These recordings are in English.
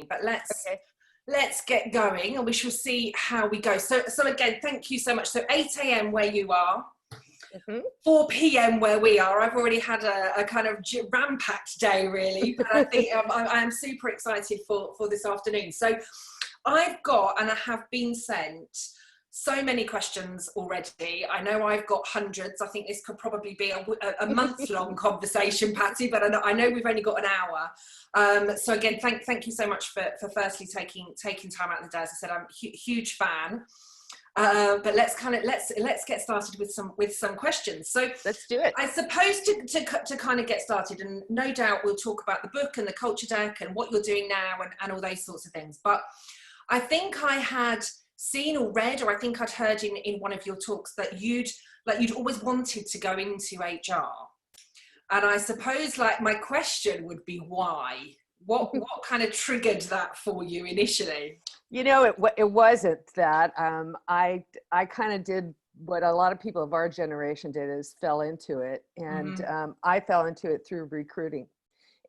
but let's Okay. let's get going and we shall see how we go. So again, thank you so much. So 8 a.m. where you are, 4 p.m. where we are. I've already had a kind of ram-packed day, really, but I think I am super excited for this afternoon. So I've got, and I have been sent so many questions already. I know I've got hundreds. I think this could probably be a month-long conversation, Patty, but I know we've only got an hour. So again, thank you so much for firstly taking time out of the day. As I said, I'm a huge fan. But let's get started with some questions. So let's do it. I suppose to kind of get started, and no doubt we'll talk about the book and the culture deck and what you're doing now and all those sorts of things. But I think I had seen or read, or I think I'd heard in one of your talks that you'd always wanted to go into HR. And I suppose my question would be why? What kind of triggered that for you initially? You know, it wasn't that. I kind of did what a lot of people of our generation did, is fell into it. And I fell into it through recruiting.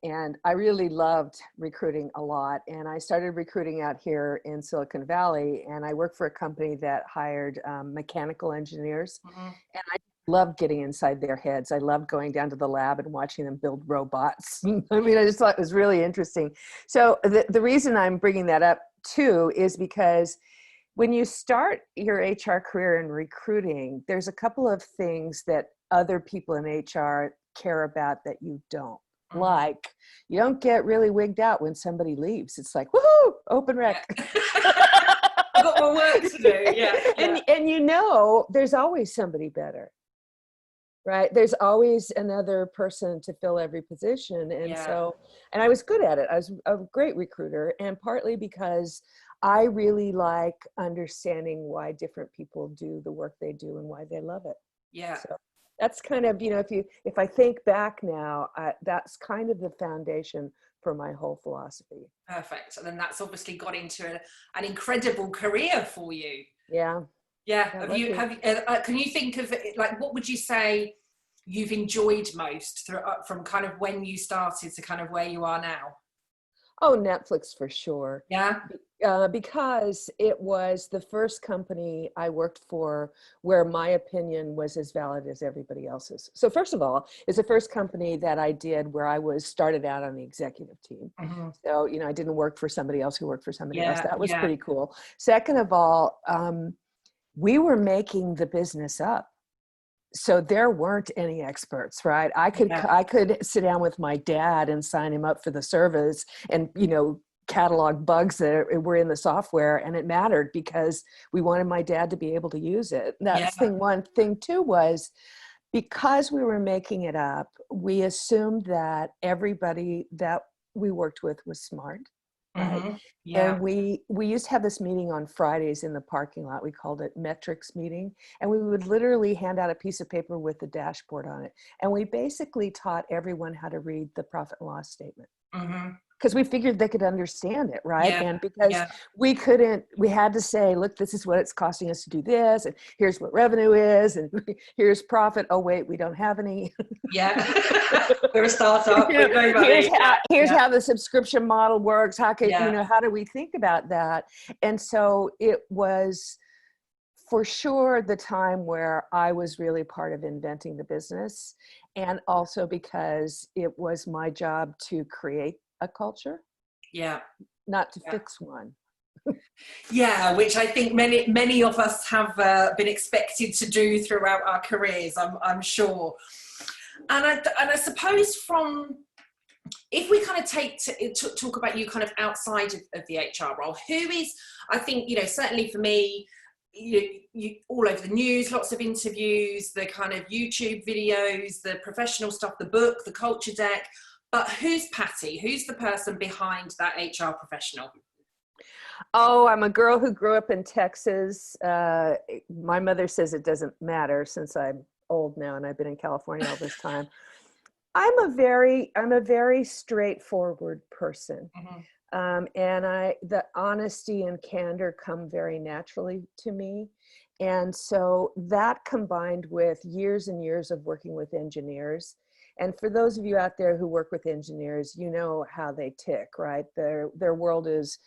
And I really loved recruiting a lot. And I started recruiting out here in Silicon Valley. And I worked for a company that hired mechanical engineers. And I loved getting inside their heads. I loved going down to the lab and watching them build robots. I mean, I just thought it was really interesting. So the reason I'm bringing that up too is because when you start your HR career in recruiting, there's a couple of things that other people in HR care about that you don't. Like, you don't get really wigged out when somebody leaves. It's like, woohoo, open rec. I've got more work to do. Yeah. And you know, there's always somebody better, right? There's always another person to fill every position. And so, and I was good at it. I was a great recruiter, and partly because I really like understanding why different people do the work they do and why they love it. Yeah. So that's kind of, you know, if I think back now, that's kind of the foundation for my whole philosophy. Perfect. And then that's obviously got into an incredible career for you. Yeah. Yeah. Can you think of it, what would you say you've enjoyed most from kind of when you started to kind of where you are now? Oh, Netflix for sure. Yeah. Because it was the first company I worked for where my opinion was as valid as everybody else's. So first of all, it's the first company that I did where I started out on the executive team. So, you know, I didn't work for somebody else who worked for somebody else. That was pretty cool. Second of all, we were making the business up. So there weren't any experts, right? I could sit down with my dad and sign him up for the service and, you know, catalog bugs that were in the software, and it mattered because we wanted my dad to be able to use it. That's thing one. Thing two was, because we were making it up, we assumed that everybody that we worked with was smart. Right. And we used to have this meeting on Fridays in the parking lot. We called it metrics meeting. And we would literally hand out a piece of paper with the dashboard on it. And we basically taught everyone how to read the profit and loss statement. Because we figured they could understand it, right? And because we had to say, look, this is what it's costing us to do this, and here's what revenue is, and here's profit. Oh wait, we don't have any. We're a startup. Here's how the subscription model works. How can how do we think about that? And so it was for sure the time where I was really part of inventing the business, and also because it was my job to create a culture, not to fix one. Which I think many of us have been expected to do throughout our careers, I'm sure. And I suppose if we kind of talk about you kind of outside of the HR role, who is, I think, you know, certainly for me, you all over the news, lots of interviews, the kind of YouTube videos, the professional stuff, the book, the culture deck. But who's Patty? Who's the person behind that HR professional? Oh, I'm a girl who grew up in Texas. My mother says it doesn't matter since I'm old now and I've been in California all this time. I'm a very straightforward person. And the honesty and candor come very naturally to me. And so that, combined with years and years of working with engineers And for those of you out there who work with engineers, you know how they tick, right? Their world is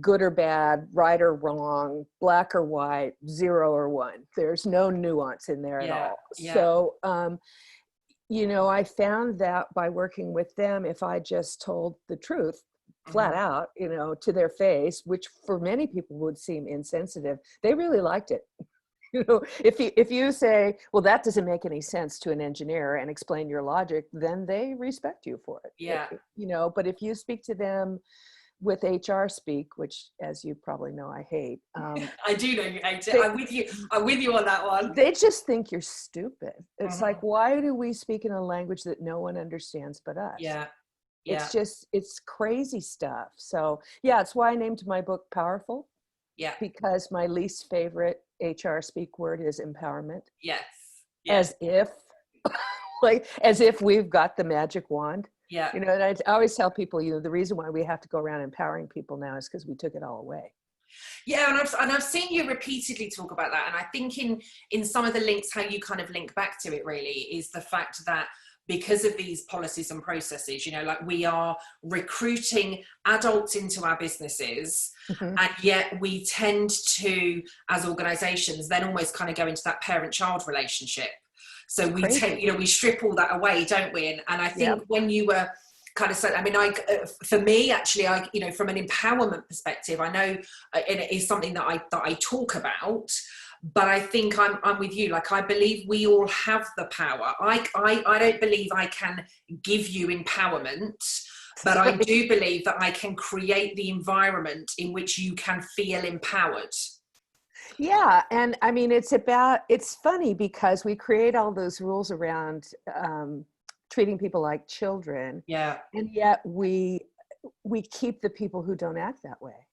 good or bad, right or wrong, black or white, 0 or 1. There's no nuance in there at all. So, you know, I found that by working with them, if I just told the truth flat out, you know, to their face, which for many people would seem insensitive, they really liked it. You know, if you say, well, that doesn't make any sense to an engineer, and explain your logic, then they respect you for it. You know, but if you speak to them with HR speak, which, as you probably know, I hate. I do know you hate it. I'm with you on that one. They just think you're stupid. It's like, why do we speak in a language that no one understands but us? It's just, it's crazy stuff. So yeah, it's why I named my book Powerful. Because my least favorite HR speak word is empowerment. As if, as if we've got the magic wand. You know, and I always tell people, you know, the reason why we have to go around empowering people now is because we took it all away. And I've seen you repeatedly talk about that. And I think in some of the links, how you kind of link back to it really is the fact that because of these policies and processes, you know, like we are recruiting adults into our businesses, and yet we tend to, as organizations, then almost kind of go into that parent-child relationship. So we take, you know, we strip all that away, don't we? And I think when you were kind of said, I mean, for me, actually, you know, from an empowerment perspective, I know it is something that I talk about, but I think I'm with you. Like, I believe we all have the power. I don't believe I can give you empowerment, but I do believe that I can create the environment in which you can feel empowered. Yeah. And I mean, it's funny because we create all those rules around treating people like children. And yet we keep the people who don't act that way.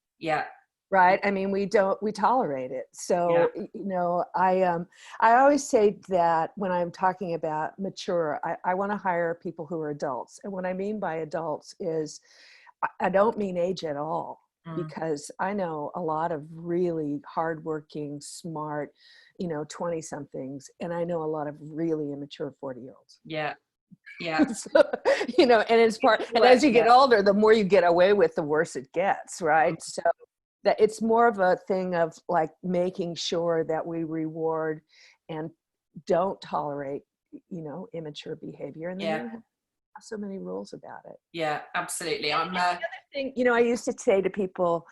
Right. I mean, we tolerate it. So, you know, I always say that when I'm talking about mature, I want to hire people who are adults. And what I mean by adults is I don't mean age at all. Because I know a lot of really hardworking, smart, you know, 20 somethings, and I know a lot of really immature 40-year-olds. So, you know, and it's and as you get older, the more you get away with, the worse it gets, right? So that it's more of a thing of like making sure that we reward and don't tolerate, you know, immature behavior. And then we have so many rules about it. Absolutely. The other thing, you know, I used to say to people,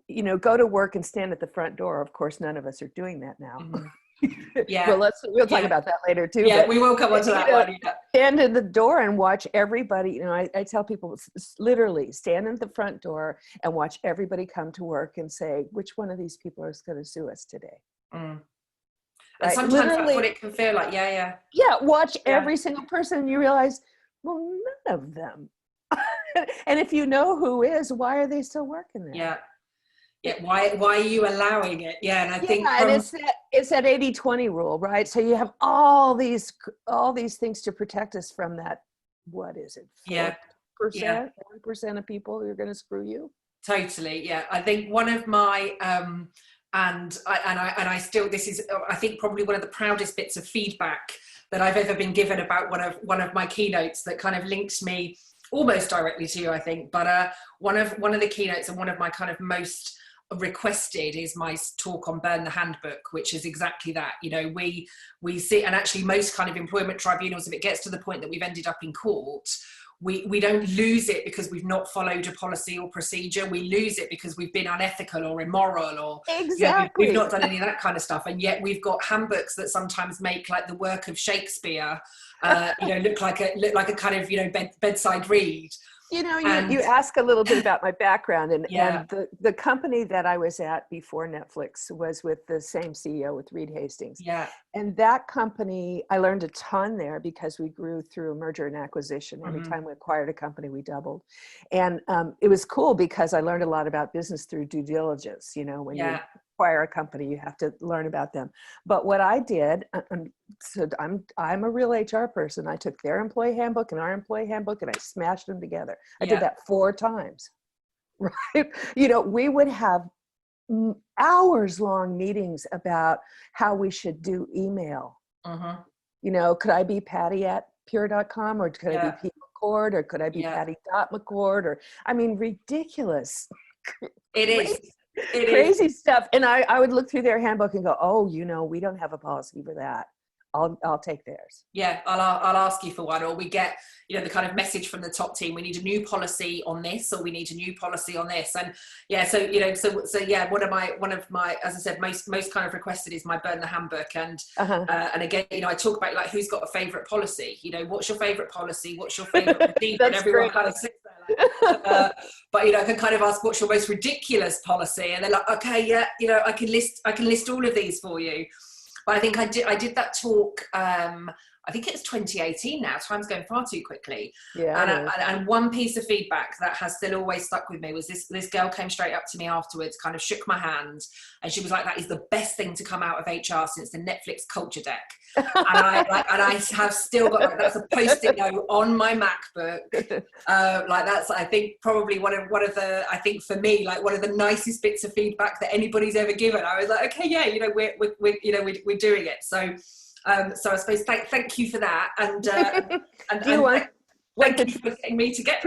you know, go to work and stand at the front door. Of course, none of us are doing that now. Well, we'll talk about that later too. But, we will come on to that one. Stand at the door and watch everybody. You know, I tell people literally stand at the front door and watch everybody come to work and say, which one of these people is going to sue us today? And sometimes that's what it can feel like. Watch every single person and you realize, well, none of them. And if you know who is, why are they still working there? Why are you allowing it? And I think and it's that 80-20 rule, right? So you have all these things to protect us from that. What is it? 4%, 1% of people who are going to screw you. Totally. I think one of my and I still, this is, I think, probably one of the proudest bits of feedback that I've ever been given about one of my keynotes that kind of links me almost directly to you, I think. But one of the keynotes and one of my kind of most requested is my talk on Burn the Handbook, which is exactly that. You know, we see, and actually most kind of employment tribunals, if it gets to the point that we've ended up in court, we don't lose it because we've not followed a policy or procedure. We lose it because we've been unethical or immoral, or we've not done any of that kind of stuff. And yet we've got handbooks that sometimes make like the work of Shakespeare, you know, look like a kind of, you know, bedside read. You know, you ask a little bit about my background, and the company that I was at before Netflix was with the same CEO, with Reed Hastings. And that company, I learned a ton there because we grew through a merger and acquisition. Every time we acquired a company, we doubled. And it was cool because I learned a lot about business through due diligence. You know, when you acquire a company, you have to learn about them. But what I did, so I'm a real HR person. I took their employee handbook and our employee handbook and I smashed them together. I did that 4 times, right? You know, we would have hours long meetings about how we should do email. You know, could I be Patty at pure.com, or could I be P. McCord, or could I be Patty McCord, or I mean, ridiculous. It is. Crazy stuff. And I would look through their handbook and go, oh, we don't have a policy for that. I'll take theirs. Yeah, I'll ask you for one, or we get, the kind of message from the top team, we need a new policy on this, or we need a new policy on this. And one of my, as I said, most kind of requested is my burn the handbook. And and again, I talk about like, who's got a favorite policy? What's your favorite policy? What's your favorite procedure? And everyone kind of sits there like, but I can kind of ask, what's your most ridiculous policy? And they're like, okay, I can list all of these for you. But I think I did that talk, I think it's 2018 now, time's going far too quickly. Yeah. And one piece of feedback that has still always stuck with me was this girl came straight up to me afterwards, kind of shook my hand, and she was like, that is the best thing to come out of HR since the Netflix culture deck. And I have still got, that's a post-it note on my MacBook. That's, I think, probably one of the, I think for me, like one of the nicest bits of feedback that anybody's ever given. I was like, okay, yeah, we're doing it. So I suppose thank you for that, and do you want thank you for getting me to get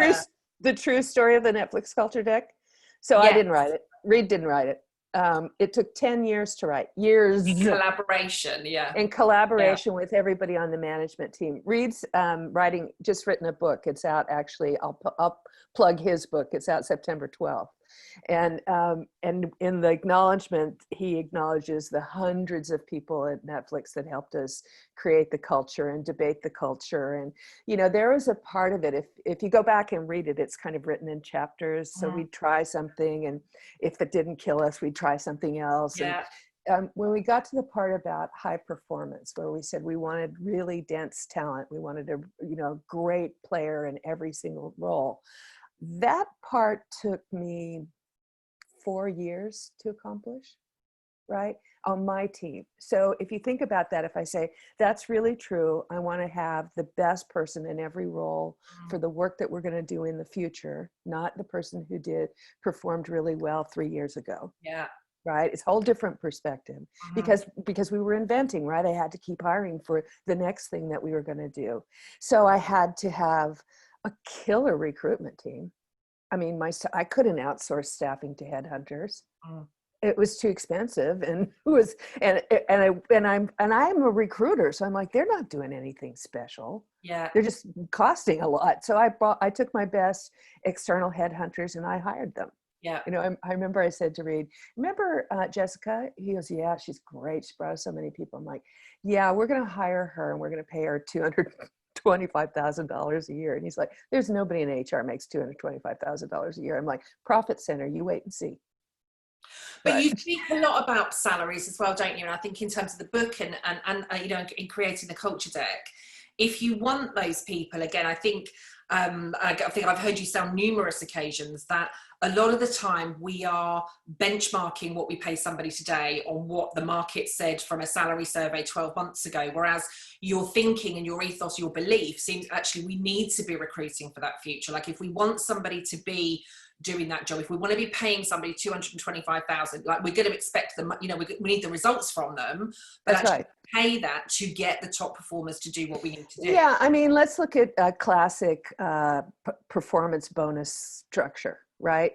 the true story of the Netflix culture deck? So I didn't write it. Reed didn't write it. It took 10 years to write. Years in collaboration, with everybody on the management team. Reed's just written a book. It's out actually. I'll plug his book. It's out September 12th. And in the acknowledgement, he acknowledges the hundreds of people at Netflix that helped us create the culture and debate the culture. And, there was a part of it, if you go back and read it, it's kind of written in chapters. So we'd try something, and if it didn't kill us, we'd try something else. Yeah. And when we got to the part about high performance, where we said we wanted really dense talent, we wanted a great player in every single role, that part took me 4 years to accomplish, right, on my team. So if you think about that, if I say that's really true, I want to have the best person in every role for the work that we're going to do in the future, not the person who performed really well 3 years ago. Yeah. Right. It's a whole different perspective because we were inventing, right? I had to keep hiring for the next thing that we were going to do. So I had to have a killer recruitment team. I mean, I couldn't outsource staffing to headhunters. It was too expensive, and I'm a recruiter, so I'm like, they're not doing anything special. Yeah, they're just costing a lot. So I took my best external headhunters and I hired them. Yeah, I remember I said to Reed, remember Jessica? He goes, yeah, she's great. She brought us so many people. I'm like, yeah, we're going to hire her and we're going to pay her $225,000 a year. And he's like, there's nobody in HR makes $225,000 a year. I'm like, profit center, you wait and see. But you speak a lot about salaries as well, don't you? And I think in terms of the book and in creating the culture deck, if you want those people, again, I think I've heard you say on numerous occasions that a lot of the time we are benchmarking what we pay somebody today on what the market said from a salary survey 12 months ago, whereas your thinking and your ethos, your belief seems actually we need to be recruiting for that future. Like if we want somebody to be doing that job, if we want to be paying somebody $225,000, like we're going to expect them, we need the results from them, but that's actually pay that to get the top performers to do what we need to do. Yeah, I mean, let's look at a classic performance bonus structure, right?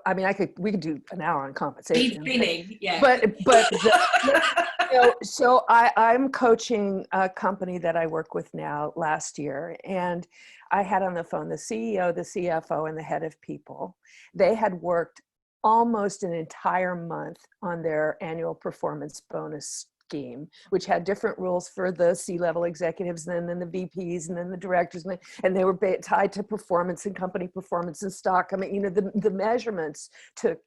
I mean, we could do an hour on compensation. Yeah. But so I'm coaching a company that I work with now last year, and I had on the phone the CEO, the CFO, and the head of people. They had worked almost an entire month on their annual performance bonus scheme, which had different rules for the C-level executives, and then the VPs, and then the directors, and they were tied to performance and company performance and stock. I mean, the measurements took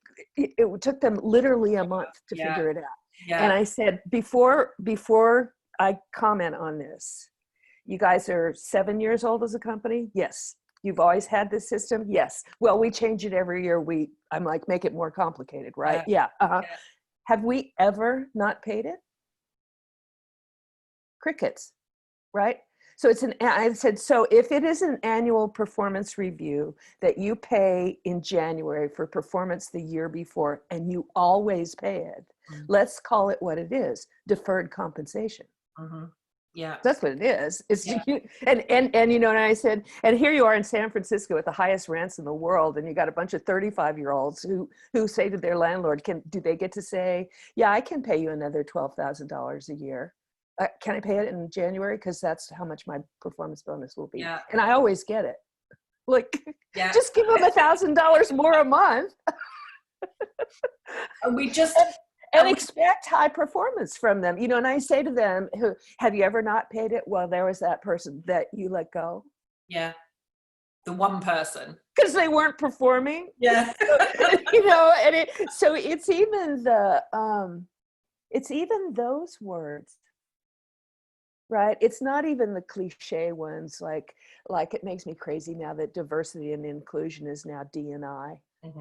them literally a month to figure it out. Yeah. And I said, before I comment on this, you guys are 7 years old as a company? Yes. You've always had this system? Yes. Well, we change it every year. I'm like, make it more complicated, right? Yeah. Yeah. Have we ever not paid it? Crickets, right? So I said, so if it is an annual performance review that you pay in January for performance the year before, and you always pay it, let's call it what it is, deferred compensation. Yeah. That's what it is. It's Yeah. and you know, and I said, and here you are in San Francisco with the highest rents in the world, and you got a bunch of 35-year-olds who say to their landlord, do they get to say, yeah, I can pay you another $12,000 a year. Can I pay it in January? Because that's how much my performance bonus will be. Yeah. And I always get it. Like, Yeah. just give them $1,000 more a month. And we just and expect high performance from them, you know. And I say to them, have you ever not paid it? Well, there was that person that you let go. Yeah. The one person. Because they weren't performing. Yeah. You know, and so it's even those words, right? It's not even the cliche ones like it makes me crazy now that diversity and inclusion is now D&I.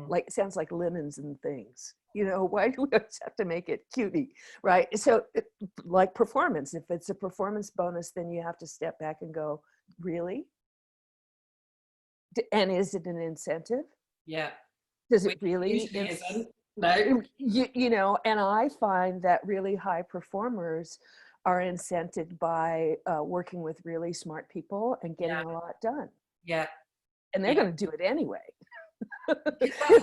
Like, it sounds like linens and things, you know. Why do we always have to make it cutie, right? So like performance, if it's a performance bonus, then you have to step back and go, really? And is it an incentive? Yeah. Does it really? Usually isn't. No. You know, and I find that really high performers are incented by working with really smart people and getting a lot done. Yeah. And they're going to do it anyway.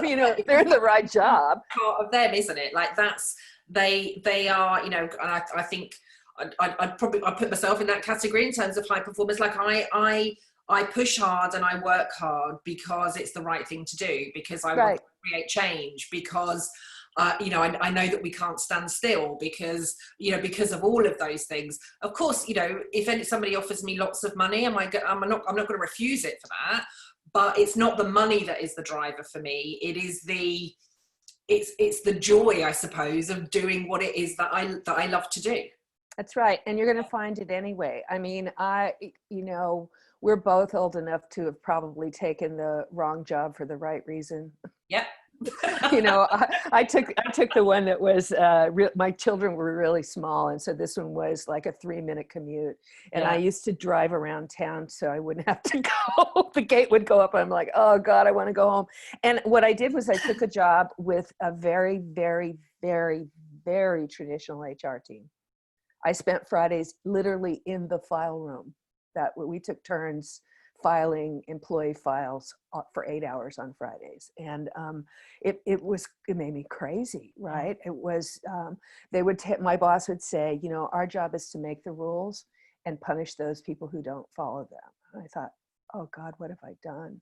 You know, they're in the right job. Part of them, isn't it? Like, that's they are, you know. And I think I put myself in that category in terms of high performance. Like, I push hard and I work hard because it's the right thing to do, because I want to create change, because you know, I know that we can't stand still, because, you know, because of all of those things. Of course, you know, if somebody offers me lots of money, I'm not going to refuse it for that. But it's not the money that is the driver for me. It is it's the joy, I suppose, of doing what it is that I love to do. That's right. And you're going to find it anyway. I mean, you know, we're both old enough to have probably taken the wrong job for the right reason. Yeah. You know, I took the one that was my children were really small, and so this one was like a 3-minute commute, and I used to drive around town so I wouldn't have to go. The gate would go up and I'm like, oh God, I want to go home. And what I did was I took a job with a very, very, very, very traditional HR team. I spent Fridays literally in the file room. That we took turns filing employee files for 8 hours on Fridays. And it made me crazy, right? It was, my boss would say, you know, our job is to make the rules and punish those people who don't follow them. And I thought, oh God, what have I done?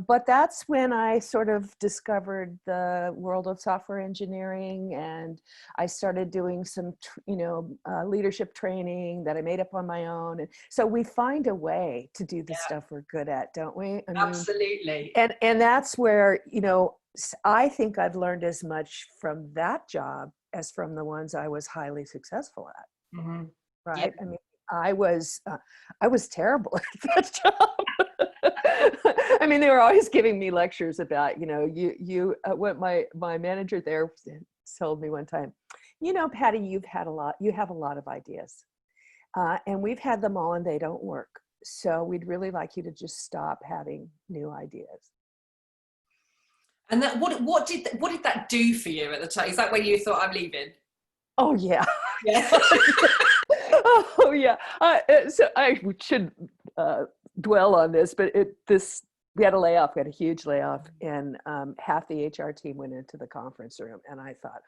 But that's when I sort of discovered the world of software engineering, and I started doing some, leadership training that I made up on my own. And so we find a way to do the stuff we're good at, don't we? I mean, absolutely. And that's where, you know, I think I've learned as much from that job as from the ones I was highly successful at. Mm-hmm. Right? Yeah. I mean, I was terrible at that job. I mean, they were always giving me lectures about, you know, what my manager there told me one time, you know, Patty, you have a lot of ideas, and we've had them all and they don't work. So we'd really like you to just stop having new ideas. And that, what did that do for you at the time? Is that when you thought, I'm leaving? Oh yeah. Yeah. Oh yeah. So I should dwell on this, but we had a layoff. We had a huge layoff, and half the HR team went into the conference room, and I thought,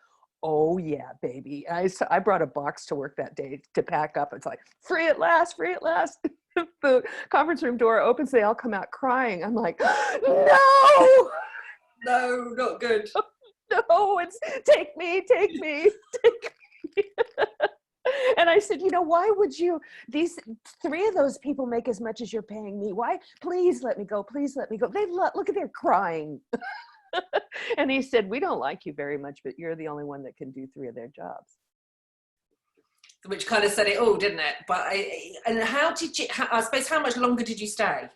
oh yeah, baby. I brought a box to work that day to pack up. It's like, free at last, free at last. The conference room door opens, they all come out crying. I'm like, no, not good. No, it's take me. And I said, you know, why would you, these 3 of those people make as much as you're paying me? Why? Please let me go. Please let me go. Look at, they're crying. And he said, we don't like you very much, but you're the only one that can do 3 of their jobs. Which kind of said it all, didn't it? But I suppose, how much longer did you stay?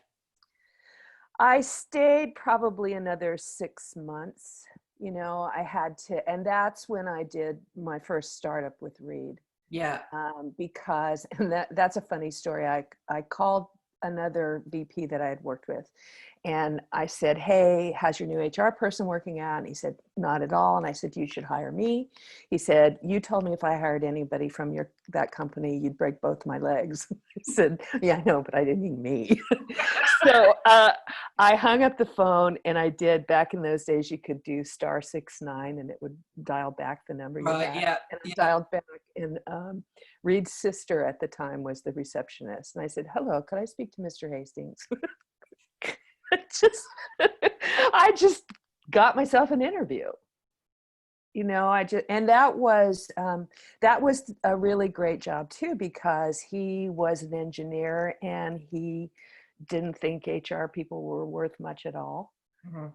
I stayed probably another 6 months. You know, I had to, and that's when I did my first startup with Reed. Yeah. Because, and that's a funny story. I called another VP that I had worked with. And I said, hey, how's your new HR person working out? And he said, not at all. And I said, you should hire me. He said, you told me if I hired anybody from that company, you'd break both my legs. I said, yeah, I know, but I didn't mean me. So I hung up the phone, and I did, back in those days, you could do *69 and it would dial back the number you had. Yeah. And I dialed back, and Reed's sister at the time was the receptionist. And I said, hello, could I speak to Mr. Hastings? I just got myself an interview. And that was a really great job too, because he was an engineer and he didn't think HR people were worth much at all. Mm-hmm.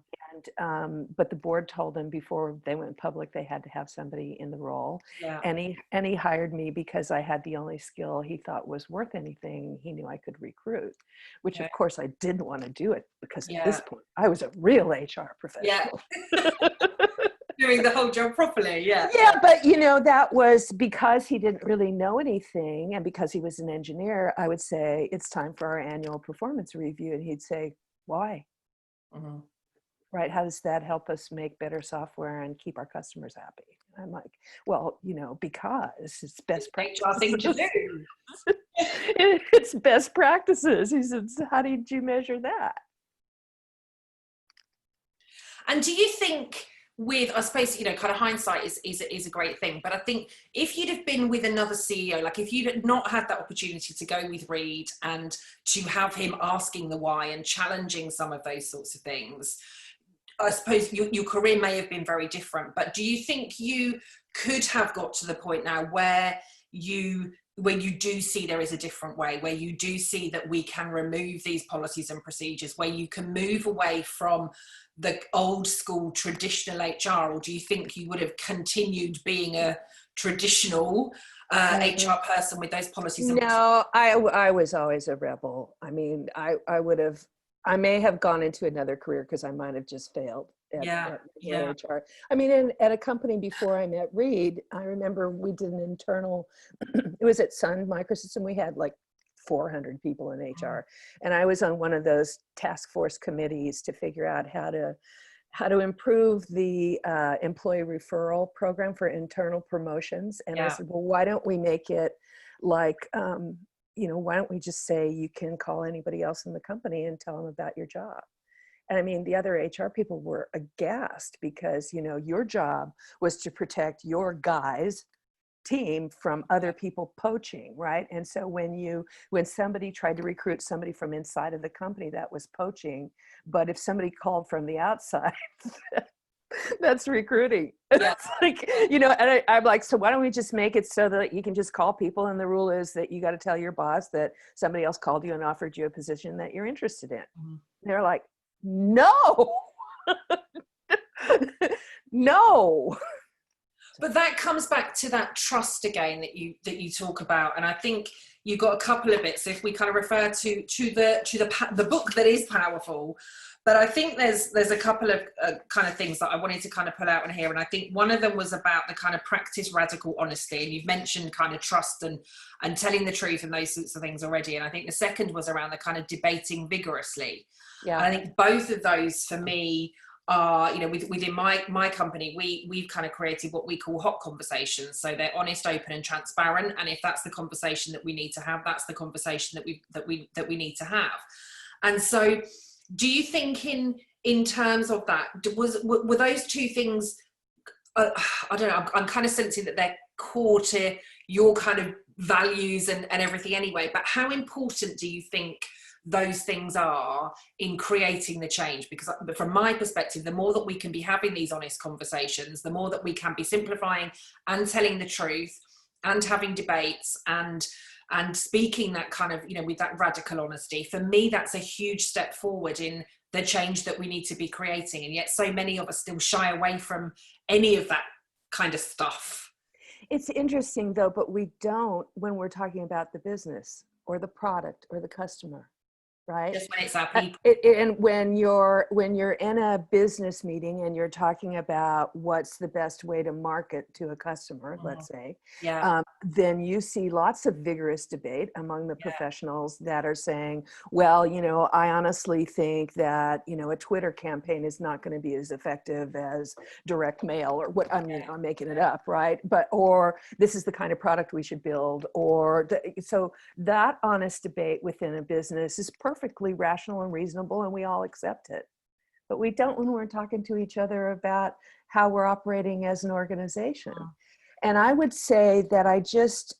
And but the board told him before they went public they had to have somebody in the role. Yeah. And he hired me because I had the only skill he thought was worth anything. He knew I could recruit, which of course I didn't want to do it, because at this point I was a real HR professional. Yeah. Doing the whole job properly. Yeah, but that was because he didn't really know anything, and because he was an engineer. I would say, it's time for our annual performance review, and he'd say, why? Mm-hmm. Right? How does that help us make better software and keep our customers happy? And I'm like, well, because it's best practices. Thing to do. It's best practices. He said, how did you measure that? And do you think, I suppose, kind of hindsight is a great thing, but I think if you'd have been with another CEO, like if you'd not had that opportunity to go with Reed and to have him asking the why and challenging some of those sorts of things, I suppose your career may have been very different. But do you think you could have got to the point now where you do see there is a different way, where you do see that we can remove these policies and procedures, where you can move away from the old school traditional HR? Or do you think you would have continued being a traditional HR person with those policies and procedures? No, I was always a rebel. I mean, I may have gone into another career because I might have just failed at HR. I mean, at a company before I met Reed, I remember we did an internal, it was at Sun Microsystem. We had like 400 people in HR. And I was on one of those task force committees to figure out how to improve the employee referral program for internal promotions. And I said, well, why don't we make it like, why don't we just say you can call anybody else in the company and tell them about your job? And I mean, the other HR people were aghast, because, your job was to protect your guys' team from other people poaching, right? And so when somebody tried to recruit somebody from inside of the company, that was poaching. But if somebody called from the outside, that's recruiting. Yeah. It's like, and I'm like, so why don't we just make it so that you can just call people, and the rule is that you got to tell your boss that somebody else called you and offered you a position that you're interested in. Mm-hmm. They're like, no. No. But that comes back to that trust again that you talk about, and I think you got a couple of bits. If we kind of refer to the book that is powerful, but I think there's a couple of kind of things that I wanted to kind of pull out in here, and I think one of them was about the kind of practice radical honesty, and you've mentioned kind of trust and telling the truth and those sorts of things already, and I think the second was around the kind of debating vigorously. Yeah, and I think both of those for me are, within my company, we've kind of created what we call hot conversations. So they're honest, open, and transparent. And if that's the conversation that we need to have, that's the conversation that we need to have. And so, do you think in terms of that, were those two things? I don't know. I'm kind of sensing that they're core to your kind of values and everything anyway. But how important do you think those things are in creating the change? Because from my perspective, the more that we can be having these honest conversations, the more that we can be simplifying and telling the truth and having debates and speaking that kind of, with that radical honesty. For me, that's a huge step forward in the change that we need to be creating. And yet so many of us still shy away from any of that kind of stuff. It's interesting though, but we don't when we're talking about the business or the product or the customer. right? Just when it's our people. And when you're in a business meeting and you're talking about what's the best way to market to a customer, let's say, then you see lots of vigorous debate among the professionals that are saying, well, I honestly think that, a Twitter campaign is not going to be as effective as direct mail, or what, I'm making it up, right? Or this is the kind of product we should build, so that honest debate within a business is perfectly rational and reasonable, and we all accept it. But we don't when we're talking to each other about how we're operating as an organization. And I would say that I just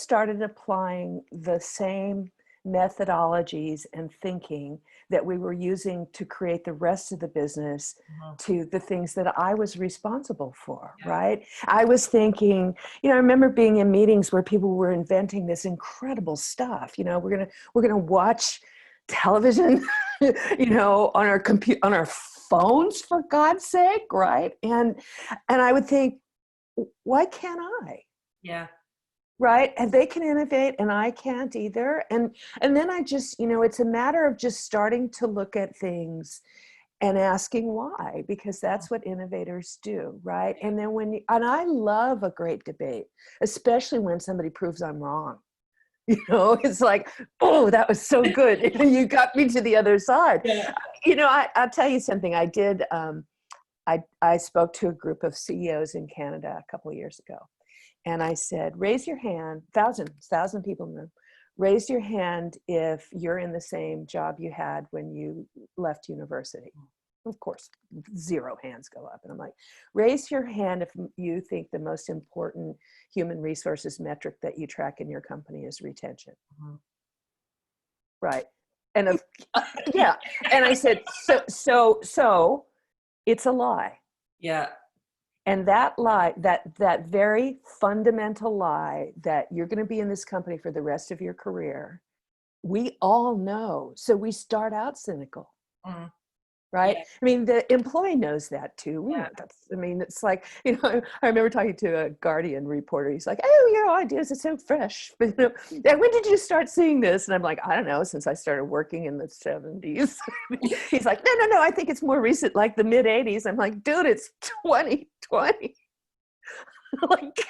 started applying the same methodologies and thinking that we were using to create the rest of the business to the things that I was responsible for, right? I was thinking, I remember being in meetings where people were inventing this incredible stuff. We're gonna watch television, on our on our phones, for God's sake, right? And I would think, why can't I? Yeah. Right. And they can innovate and I can't either. And then I just, it's a matter of just starting to look at things and asking why, because that's what innovators do. Right. And then and I love a great debate, especially when somebody proves I'm wrong. It's like, oh, that was so good. You got me to the other side. Yeah. I'll tell you something. I did. I spoke to a group of CEOs in Canada a couple of years ago. And I said, raise your hand, 1,000 people in the room, raise your hand if you're in the same job you had when you left university. Of course, 0 hands go up. And I'm like, raise your hand if you think the most important human resources metric that you track in your company is retention. Right. And yeah. And I said, so it's a lie. Yeah. And that lie, that very fundamental lie that you're going to be in this company for the rest of your career, we all know. So we start out cynical, right? Yeah. I mean, the employee knows that too. We know it's like, I remember talking to a Guardian reporter. He's like, oh, your ideas are so fresh. But when did you start seeing this? And I'm like, I don't know, since I started working in the 70s. He's like, no, I think it's more recent, like the mid 80s. I'm like, dude, it's 2020. Like,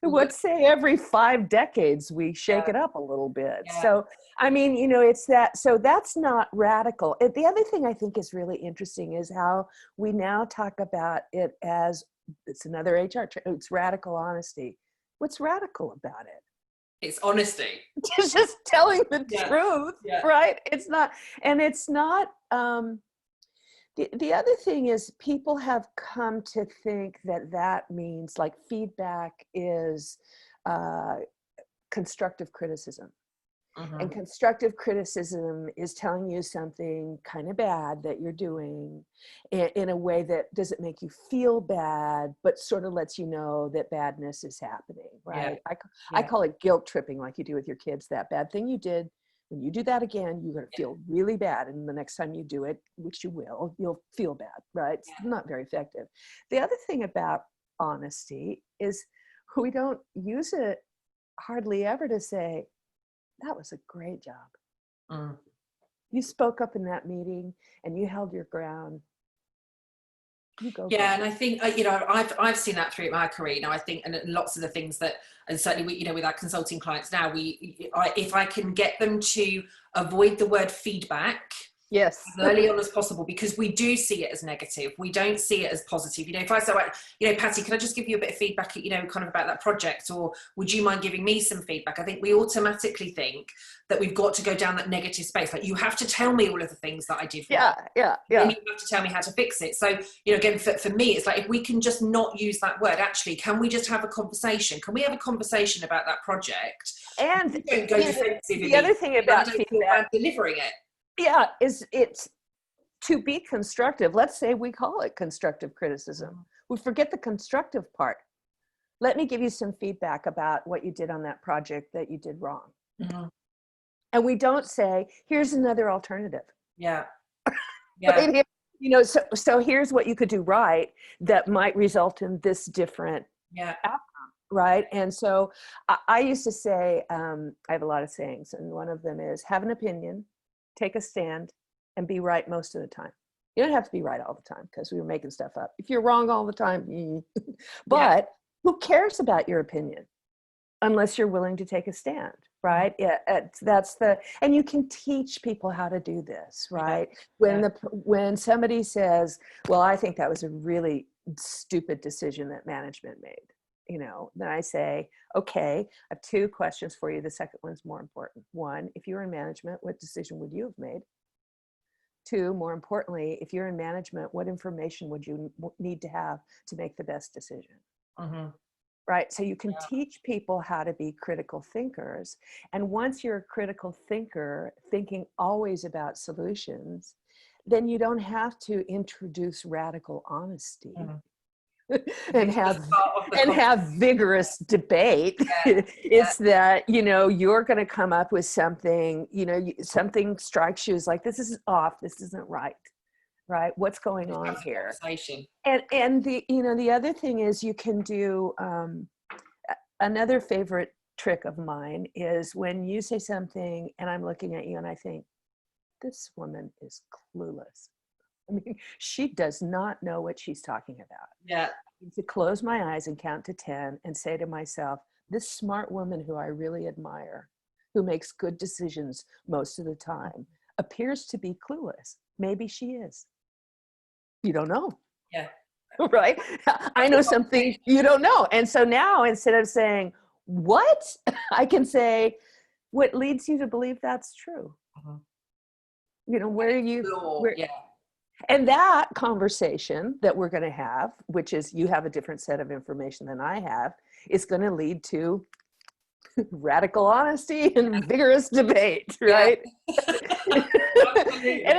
let's say every 5 decades we shake it up a little bit. So I mean, it's that. So that's not radical. The other thing I think is really interesting is how we now talk about it as, it's another HR it's radical honesty. What's radical about it? It's honesty. It's just telling the truth, right? It's not, and it's not. The other thing is people have come to think that means, like, feedback is constructive criticism. And constructive criticism is telling you something kind of bad that you're doing in a way that doesn't make you feel bad, but sort of lets you know that badness is happening, right? I call it guilt tripping, like you do with your kids. That bad thing you did, when you do that again, you're going to feel really bad. And the next time you do it, which you will, you'll feel bad, right? It's not very effective. The other thing about honesty is we don't use it hardly ever to say, that was a great job. You spoke up in that meeting and you held your ground. You go. Yeah, and I think I've seen that through my career. I think, and lots of the things that, and certainly we, with our consulting clients now, if I can get them to avoid the word feedback. Yes. As early on as possible, because we do see it as negative. We don't see it as positive. If I say, Patty, can I just give you a bit of feedback, kind of about that project, or would you mind giving me some feedback? I think we automatically think that we've got to go down that negative space. Like, you have to tell me all of the things that I did wrong. Yeah. Then you have to tell me how to fix it. So, again, for me, it's like, if we can just not use that word, actually, can we just have a conversation? Can we have a conversation about that project? And don't go defensive. The other thing about feedback, delivering it. Yeah, it's to be constructive. Let's say we call it constructive criticism. We forget the constructive part. Let me give you some feedback about what you did on that project that you did wrong. And we don't say, here's another alternative. Yeah. Right? So here's what you could do right that might result in this different outcome. right? And so I used to say, I have a lot of sayings, and one of them is have an opinion, take a stand, and be right most of the time. You don't have to be right all the time because we were making stuff up. If you're wrong all the time, but who cares about your opinion unless you're willing to take a stand, right? And you can teach people how to do this, right? When somebody says, well, I think that was a really stupid decision that management made, then I say, okay, I have two questions for you. The second one's more important. One, if you were in management, what decision would you have made? Two, more importantly, if you're in management, what information would you need to have to make the best decision? Right? So you can teach people how to be critical thinkers. And once you're a critical thinker, thinking always about solutions, then you don't have to introduce radical honesty. and have vigorous debate. It's that, you're going to come up with something, something strikes you as like, this is off, this isn't right, what's going on here? And the other thing is you can do, another favorite trick of mine is when you say something and I'm looking at you and I think, this woman is clueless. I mean, she does not know what she's talking about. I need to close my eyes and count to 10 and say to myself, this smart woman who I really admire, who makes good decisions most of the time, appears to be clueless. Maybe she is. You don't know. Right? I know something you don't know. And so now instead of saying, what? I can say, what leads you to believe that's true? And that conversation that we're going to have, which is you have a different set of information than I have, is going to lead to radical honesty and vigorous debate, right? And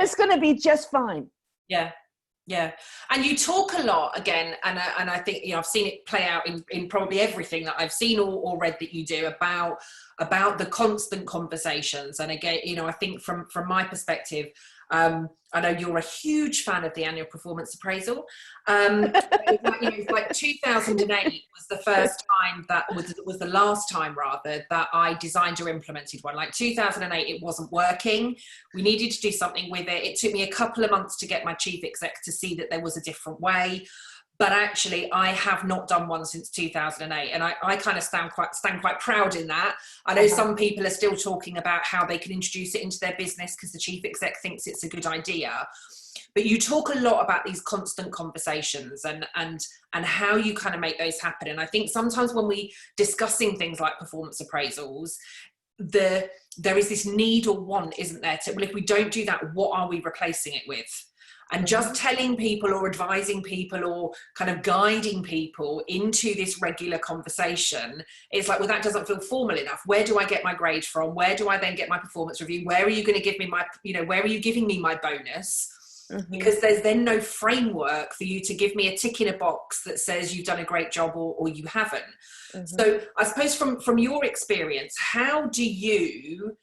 it's going to be just fine. And you talk a lot again, and I think I've seen it play out in probably everything that I've seen or read that you do about the constant conversations. And again, I think from my perspective, I know you're a huge fan of the annual performance appraisal. It's like 2008 was the first time was the last time rather that I designed or implemented one. Like 2008, it wasn't working. We needed to do something with it. It took me a couple of months to get my chief exec to see that there was a different way. But actually, I have not done one since 2008. And I kind of stand quite proud in that. I know some people are still talking about how they can introduce it into their business because the chief exec thinks it's a good idea. But you talk a lot about these constant conversations and how you kind of make those happen. And I think sometimes when we discussing things like performance appraisals, there is this need or want, isn't there? Well, if we don't do that, what are we replacing it with? And just telling people or advising people or kind of guiding people into this regular conversation, it's like, well, that doesn't feel formal enough. Where do I get my grade from? Where do I then get my performance review? Where are you going to give me where are you giving me my bonus? Because there's then no framework for you to give me a tick in a box that says you've done a great job or you haven't. So I suppose from your experience, how do you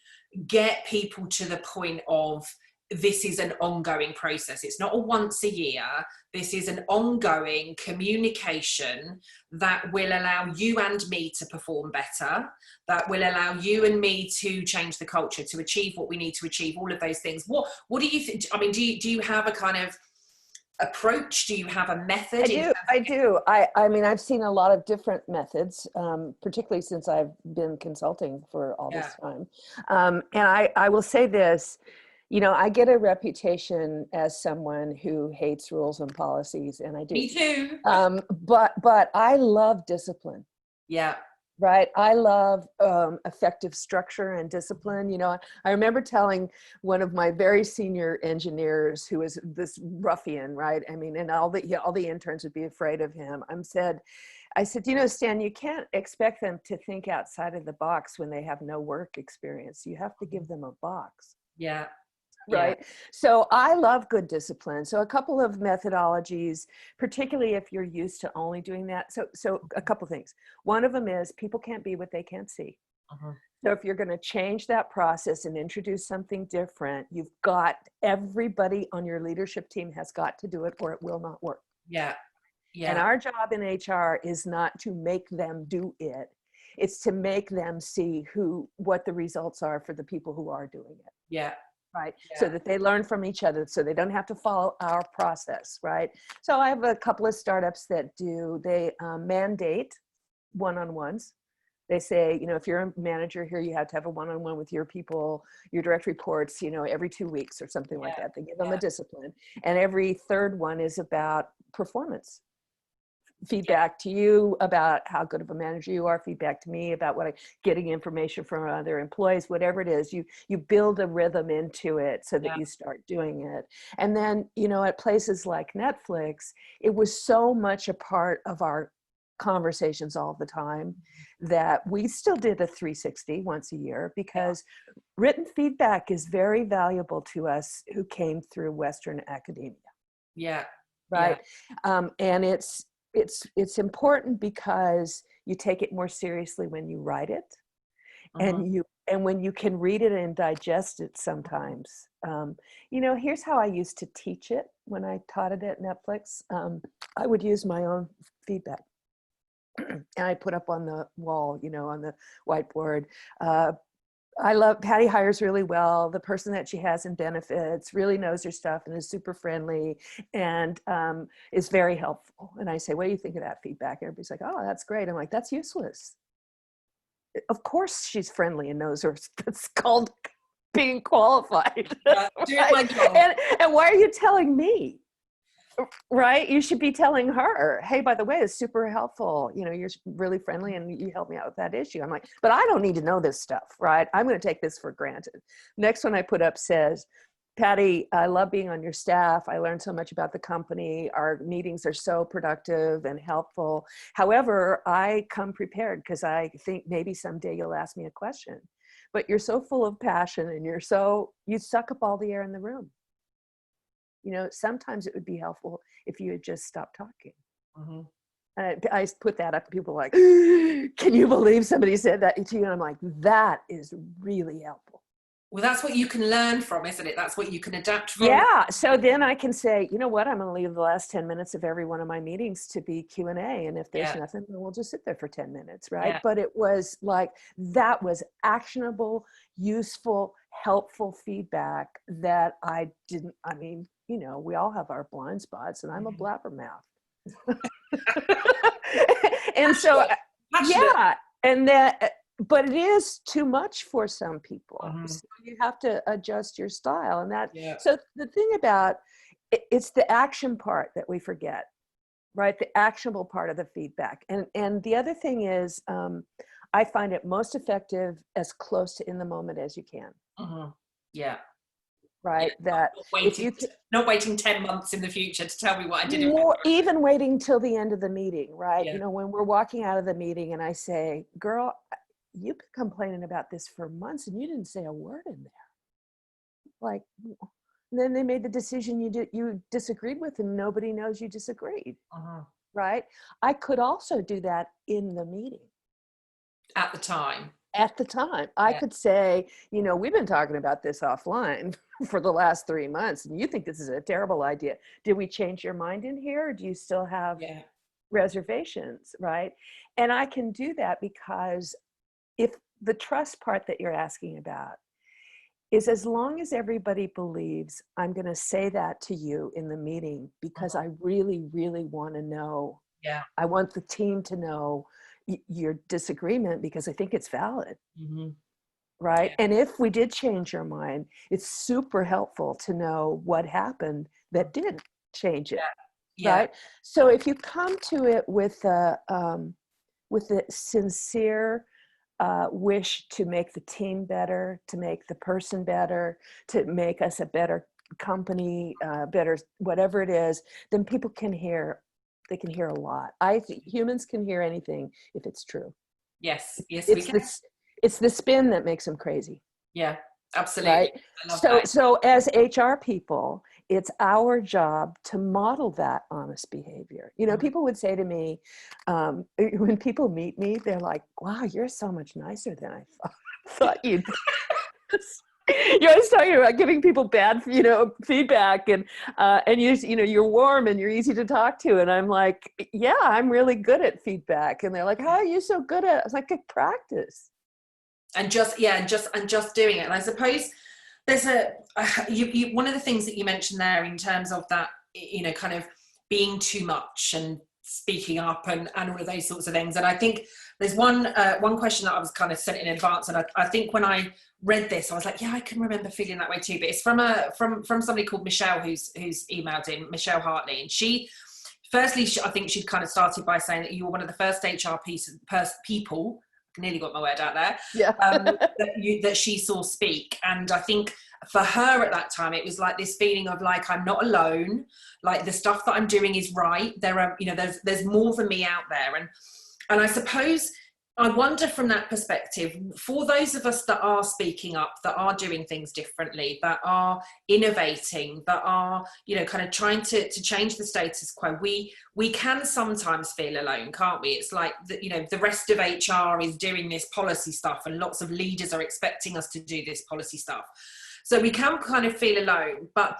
get people to the point of, this is an ongoing process. It's not a once a year. This is an ongoing communication that will allow you and me to perform better, that will allow you and me to change the culture, to achieve what we need to achieve, all of those things. What do you think? I mean, do you have a kind of approach? Do you have a method? I do. I mean, I've seen a lot of different methods, particularly since I've been consulting for all this time. And I will say this, I get a reputation as someone who hates rules and policies, and I do. Me too. But I love discipline. Right. I love effective structure and discipline. I remember telling one of my very senior engineers, who was this ruffian, right? I mean, and all the interns would be afraid of him. I said, Stan, you can't expect them to think outside of the box when they have no work experience. You have to give them a box. Right. So I love good discipline. So a couple of methodologies, particularly if you're used to only doing that. So a couple things. One of them is people can't be what they can't see. So if you're going to change that process and introduce something different, you've got everybody on your leadership team has got to do it or it will not work. And our job in HR is not to make them do it. It's to make them see what the results are for the people who are doing it. Yeah. Right. Yeah. So that they learn from each other, so they don't have to follow our process. Right. So I have a couple of startups that they mandate one-on-ones. They say, if you're a manager here, you have to have a one-on-one with your people, your direct reports, every 2 weeks or something like that. They give them a discipline. And every third one is about performance. Feedback to you about how good of a manager you are, feedback to me about getting information from other employees, whatever it is, you build a rhythm into it so that you start doing it. And then, at places like Netflix, it was so much a part of our conversations all the time that we still did a 360 once a year, because written feedback is very valuable to us who came through Western academia. Yeah. Right. Yeah. And it's important because you take it more seriously when you write it, and when you can read it and digest it sometimes. Here's how I used to teach it when I taught it at Netflix. I would use my own feedback. And I put up on the wall, on the whiteboard. I love Patty hires really well. The person that she has in benefits really knows her stuff and is super friendly and is very helpful. And I say, what do you think of that feedback? Everybody's like, oh, that's great. I'm like, that's useless. Of course she's friendly and knows her. That's called being qualified. Doing my job. And why are you telling me? Right? You should be telling her, hey, by the way, it's super helpful. You're really friendly and you help me out with that issue. I'm like, but I don't need to know this stuff, right? I'm going to take this for granted. Next one I put up says, Patty, I love being on your staff. I learned so much about the company. Our meetings are so productive and helpful. However, I come prepared because I think maybe someday you'll ask me a question. But you're so full of passion and you suck up all the air in the room. Sometimes it would be helpful if you had just stopped talking. And I put that up and people are like, can you believe somebody said that to you? And I'm like, that is really helpful. Well, that's what you can learn from, isn't it? That's what you can adapt from. Yeah. So then I can say, you know what? I'm going to leave the last 10 minutes of every one of my meetings to be Q&A. And if there's nothing, then we'll just sit there for 10 minutes. Right. Yeah. But it was like, that was actionable, useful, helpful feedback that we all have our blind spots, and I'm a blabbermouth. And so, but it is too much for some people. So you have to adjust your style, and so the thing about it's the action part that we forget, right? The actionable part of the feedback. And the other thing is, I find it most effective as close to in the moment as you can. Yeah. Right. Yeah, not waiting 10 months in the future to tell me what I did. Or even waiting till the end of the meeting. Right. Yeah. When we're walking out of the meeting and I say, girl, you've been complaining about this for months and you didn't say a word in there. Like, then they made the decision you disagreed with and nobody knows you disagreed. Right. I could also do that in the meeting. At the time, I could say, we've been talking about this offline for the last 3 months and you think this is a terrible idea. Did we change your mind in here? Or do you still have reservations? Right. And I can do that because if the trust part that you're asking about is, as long as everybody believes I'm going to say that to you in the meeting because I really, really want to know. I want the team to know your disagreement because I think it's valid. Right. And if we did change your mind, it's super helpful to know what happened that did change it. Right. So if you come to it with a sincere wish to make the team better, to make the person better, to make us a better company, better, whatever it is, then people can hear. They can hear a lot. I think humans can hear anything if it's true. Yes, we can. It's the spin that makes them crazy. Yeah, absolutely. Right? I love that. So as HR people, it's our job to model that honest behavior. People would say to me, when people meet me, they're like, wow, you're so much nicer than I thought you'd be. You're always talking about giving people bad, feedback, and you're warm and you're easy to talk to. And I'm like, yeah, I'm really good at feedback. And they're like, how are you so good at it? I was like, I practice. And just doing it. And I suppose there's one of the things that you mentioned there in terms of that, kind of being too much and speaking up and all of those sorts of things. And I think there's one question that I was kind of sent in advance, and I think when I read this, I was like, yeah, I can remember feeling that way too. But it's from somebody called Michelle who's emailed in, Michelle Hartley, and I think she'd kind of started by saying that you were one of the first HR people. I nearly got my word out there. Yeah. that she saw speak. And I think for her at that time, it was like this feeling of like, I'm not alone. Like the stuff that I'm doing is right. There are, there's more than me out there. And I suppose I wonder from that perspective, for those of us that are speaking up, that are doing things differently, that are innovating, that are, kind of trying to change the status quo, we can sometimes feel alone, can't we? It's like, the rest of HR is doing this policy stuff and lots of leaders are expecting us to do this policy stuff. So we can kind of feel alone. But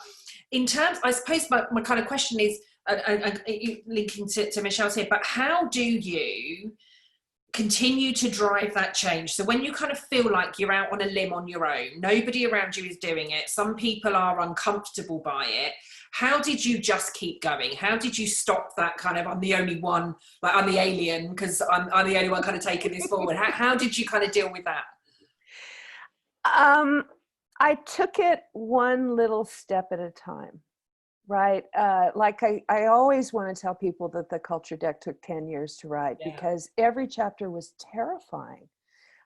in terms, I suppose my kind of question is, linking to Michelle's here, but how do you continue to drive that change? So when you kind of feel like you're out on a limb on your own, nobody around you is doing it, some people are uncomfortable by it, how did you just keep going? How did you stop that kind of, I'm the only one, like I'm the alien because I'm the only one kind of taking this forward? How did you kind of deal with that? I took it one little step at a time. Right. Like I always want to tell people that the culture deck took 10 years to write, because every chapter was terrifying.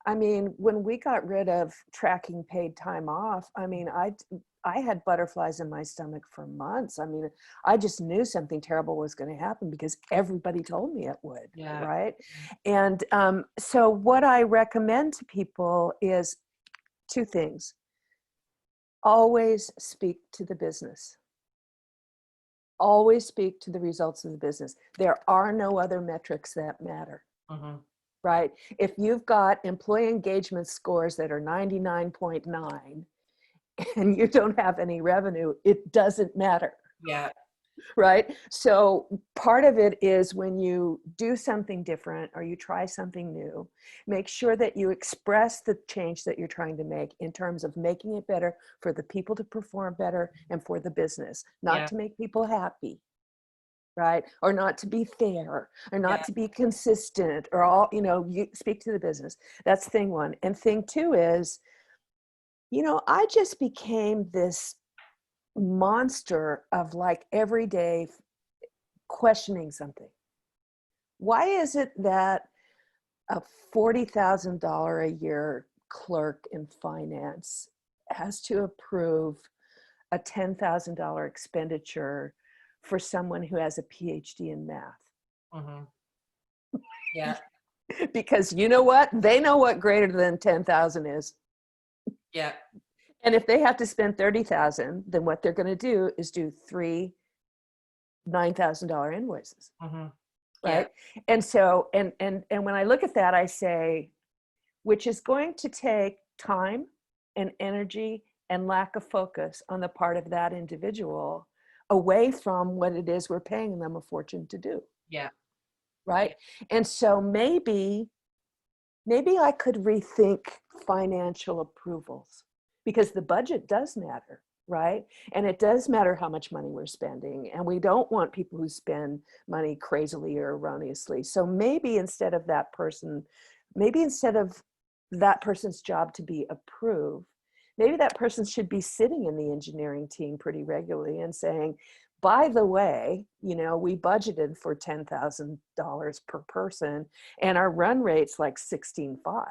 I mean, when we got rid of tracking paid time off, I mean, I had butterflies in my stomach for months. I mean, I just knew something terrible was going to happen because everybody told me it would. Yeah. Right. And so what I recommend to people is two things. Always speak to the business. Always speak to the results of the business. There are no other metrics that matter, right? If you've got employee engagement scores that are 99.9 and you don't have any revenue, it doesn't matter. Yeah. Right? So part of it is when you do something different or you try something new, make sure that you express the change that you're trying to make in terms of making it better for the people to perform better and for the business, not to make people happy, right? Or not to be fair or not to be consistent or all, you speak to the business. That's thing one. And thing two is, I just became this monster of like every day questioning something. Why is it that a $40,000 a year clerk in finance has to approve a $10,000 expenditure for someone who has a PhD in math? Yeah. Because you know what? They know what greater than 10,000 is. Yeah. And if they have to spend $30,000, then what they're going to do is do 3 $9,000 invoices. Right. Yeah. And so, and when I look at that, I say, which is going to take time and energy and lack of focus on the part of that individual away from what it is we're paying them a fortune to do. Yeah. Right. And so maybe I could rethink financial approvals, because the budget does matter, right? And it does matter how much money we're spending. And we don't want people who spend money crazily or erroneously. So maybe instead of that person's job to be approved, maybe that person should be sitting in the engineering team pretty regularly and saying, by the way, we budgeted for $10,000 per person and our run rate's like 16.5.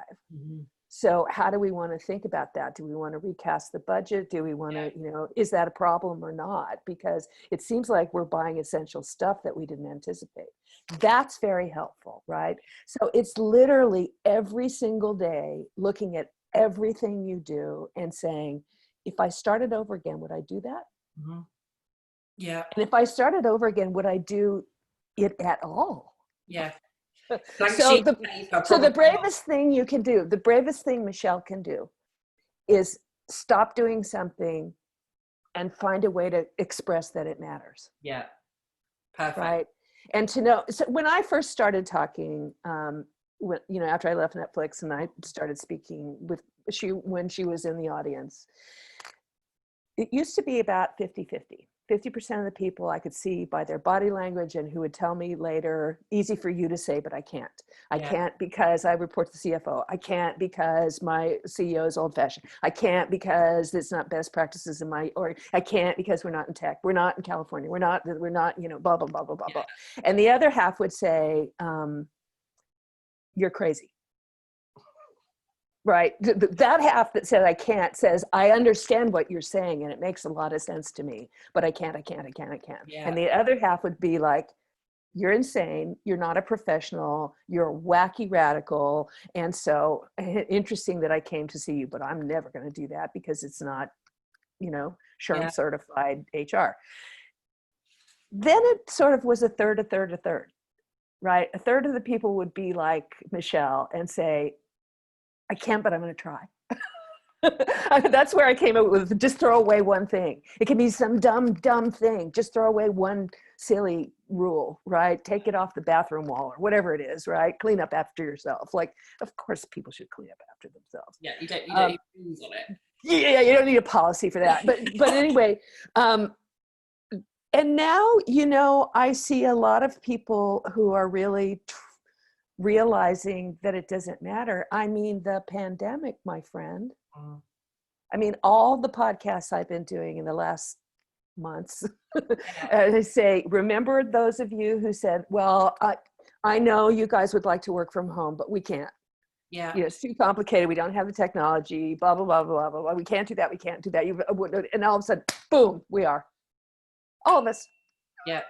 So how do we want to think about that? Do we want to recast the budget? Do we want to, is that a problem or not? Because it seems like we're buying essential stuff that we didn't anticipate. That's very helpful, right? So it's literally every single day looking at everything you do and saying, if I started over again, would I do that? Yeah. And if I started over again, would I do it at all? Yeah. So the bravest thing you can do, the bravest thing Michelle can do is stop doing something and find a way to express that it matters. Yeah. Perfect. Right. And to know, so when I first started talking, when, you know, after I left Netflix and I started speaking with when she was in the audience, it used to be about 50-50. 50% of the people I could see by their body language and who would tell me later, easy for you to say, but I can't. I can't because I report to the CFO. I can't because my CEO is old fashioned. I can't because it's not best practices in my, or I can't because we're not in tech. We're not in California. We're not, you know, blah, blah, blah, blah, blah, blah. And the other half would say, you're crazy. Right. That half that said I can't says, I understand what you're saying and it makes a lot of sense to me, but I can't. Yeah. And the other half would be like, you're insane. You're not a professional. You're a wacky radical. And so interesting that I came to see you, but I'm never going to do that because it's not, you know, SHRM certified HR. Then it sort of was a third, right? A third of the people would be like Michelle and say, I can't, but I'm going to try. That's where I came up with just throw away one thing. It can be some dumb thing. Just throw away one silly rule, right? Take it off the bathroom wall or whatever it is, right? Clean up after yourself. Like, of course, people should clean up after themselves. Yeah, you don't need rules on it. Yeah, you don't need a policy for that. But anyway, and now, you know, I see a lot of people who are really realizing that it doesn't matter. I mean, the pandemic, my friend. I mean, all the podcasts I've been doing in the last months, I say, remember those of you who said, well, I know you guys would like to work from home, but we can't. Yeah. You know, it's too complicated. We don't have the technology, blah, blah, blah, blah, blah, blah. We can't do that. And all of a sudden, boom, we are. All of us. Yeah.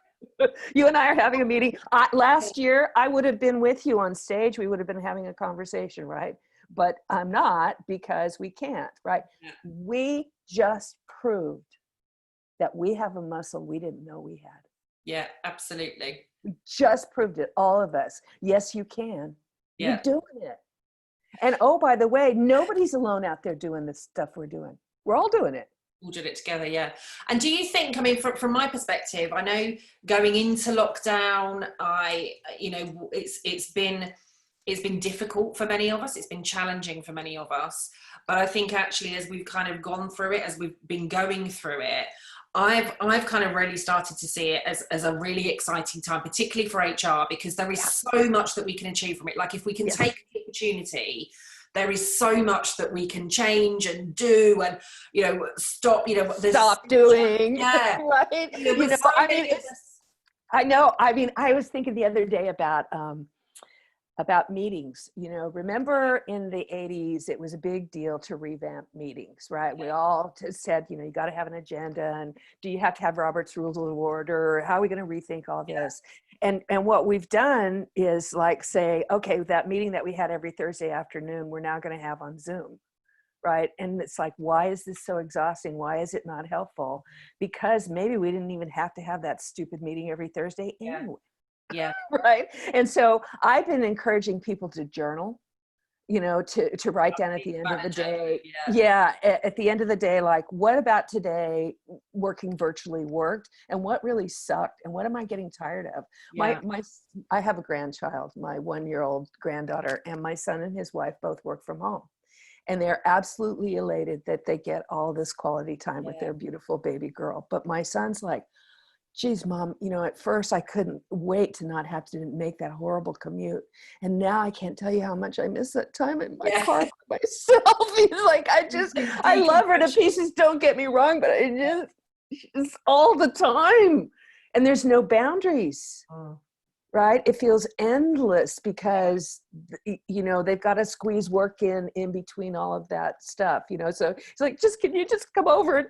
You and I are having a meeting. Last year, I would have been with you on stage. We would have been having a conversation, right? But I'm not because we can't, right? Yeah. We just proved that we have a muscle we didn't know we had. Yeah, absolutely. We just proved it, all of us. Yes, you can. Yeah. You're doing it. And oh, by the way, nobody's alone out there doing the stuff we're doing. We're all doing it. All did it together, yeah. And do you think, I mean, from my perspective, I know going into lockdown, you know, it's been difficult for many of us. It's been challenging for many of us. But I think actually, as we've kind of gone through it, as we've been going through it, I've kind of really started to see it as a really exciting time, particularly for HR, because there is so much that we can achieve from it. Like if we can take the opportunity, there is so much that we can change and do and, you know, stop, you know. Stop doing. Yeah. Right. You know, I mean, I know. I mean, I was thinking the other day about meetings. You know, remember in the 80s, it was a big deal to revamp meetings, right? We all said, you know, you got to have an agenda, and do you have to have Robert's Rules of Order? How are we going to rethink all this? And what we've done is like say, okay, that meeting that we had every Thursday afternoon, we're now going to have on Zoom, right? And it's like, why is this so exhausting? Why is it not helpful? Because maybe we didn't even have to have that stupid meeting every Thursday anyway. Yeah. Right. And so I've been encouraging people to journal, you know, to write down at the end of the day. At the end of the day, like, what about today working virtually worked, and what really sucked, and what am I getting tired of? I have a grandchild, my 1-year-old granddaughter, and my son and his wife both work from home. And they're absolutely elated that they get all this quality time with their beautiful baby girl. But my son's like, geez, Mom, you know, at first I couldn't wait to not have to make that horrible commute. And now I can't tell you how much I miss that time in my car by myself. He's like, I love her to pieces, don't get me wrong, but it's all the time. And there's no boundaries, right? It feels endless because, you know, they've got to squeeze work in between all of that stuff, you know? So it's like, can you just come over and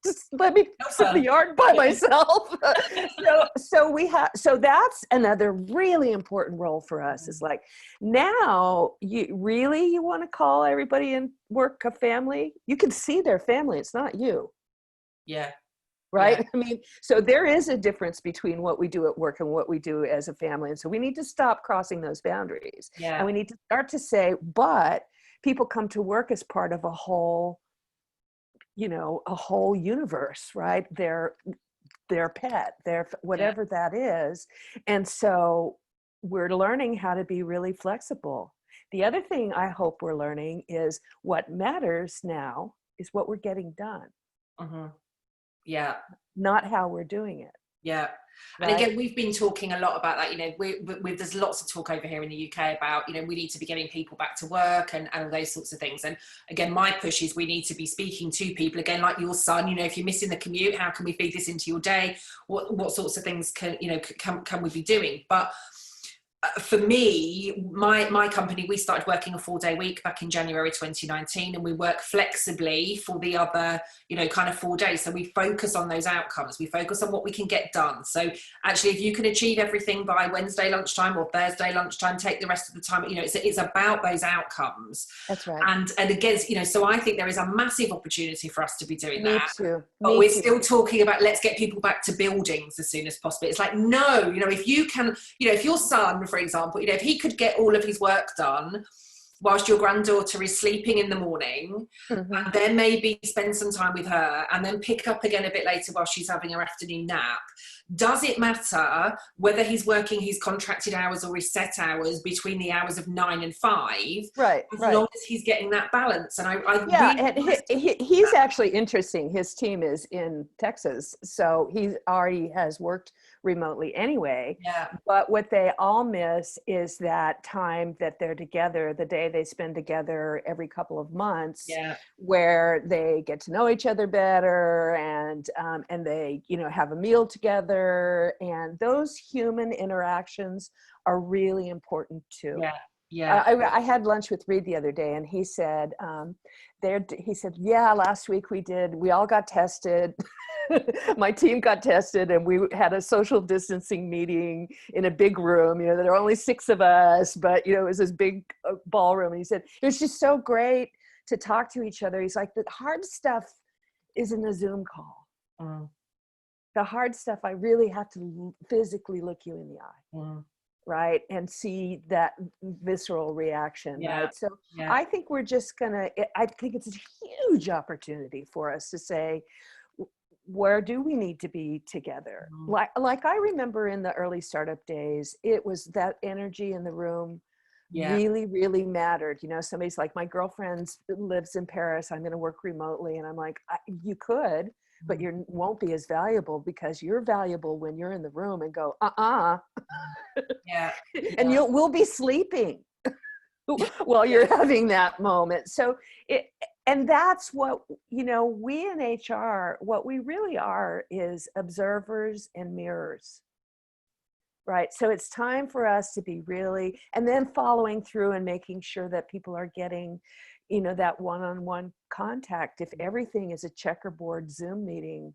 just let me sit in the yard by myself. So that's another really important role for us, is like, now you want to call everybody in work a family? You can see their family. It's not you. Yeah. Right. Yeah. I mean, so there is a difference between what we do at work and what we do as a family. And so we need to stop crossing those boundaries. Yeah. And we need to start to say, but people come to work as part of a whole a whole universe, right? Their pet, their whatever that is. And so we're learning how to be really flexible. The other thing I hope we're learning is what matters now is what we're getting done. Mm-hmm. Yeah. Not how we're doing it. Yeah. And again, we've been talking a lot about that, there's lots of talk over here in the UK about, we need to be getting people back to work and all those sorts of things. And again, my push is we need to be speaking to people, again, like your son, if you're missing the commute, how can we feed this into your day? What sorts of things can we be doing? But for me, my company, we started working a 4-day week back in January 2019, and we work flexibly for the other, kind of 4 days. So we focus on those outcomes. We focus on what we can get done. So actually, if you can achieve everything by Wednesday lunchtime or Thursday lunchtime, take the rest of the time. It's about those outcomes. That's right. And again, so I think there is a massive opportunity for us to be doing Me that. too. But we're still talking about let's get people back to buildings as soon as possible. It's like, no, if you can, if your son, for example, if he could get all of his work done whilst your granddaughter is sleeping in the morning, and then maybe spend some time with her and then pick up again a bit later while she's having her afternoon nap, does it matter whether he's working his contracted hours or his set hours between the hours of 9 and 5? Right. As long as he's getting that balance. And he's actually interesting. His team is in Texas, so he already has worked remotely anyway. Yeah. But what they all miss is that time that they're together, the day they spend together every couple of months, where they get to know each other better and they, have a meal together. And those human interactions are really important too. Yeah. I had lunch with Reed the other day, and he said, last week we all got tested. My team got tested, and we had a social distancing meeting in a big room. There are only 6 of us, but it was this big ballroom. And he said, it was just so great to talk to each other. He's like, the hard stuff is in the Zoom call. The hard stuff, I really have to physically look you in the eye. Right. And see that visceral reaction. Right. So I think we're just I think it's a huge opportunity for us to say, where do we need to be together? Like I remember in the early startup days, it was that energy in the room really, really mattered. Somebody's like, my girlfriend lives in Paris, I'm going to work remotely. And I'm like, you could, but you won't be as valuable, because you're valuable when you're in the room and go, and we'll be sleeping while you're having that moment. So and that's what, we in HR, what we really are is observers and mirrors, right? So it's time for us to be really, and then following through and making sure that people are getting, that one-on-one contact. If everything is a checkerboard Zoom meeting,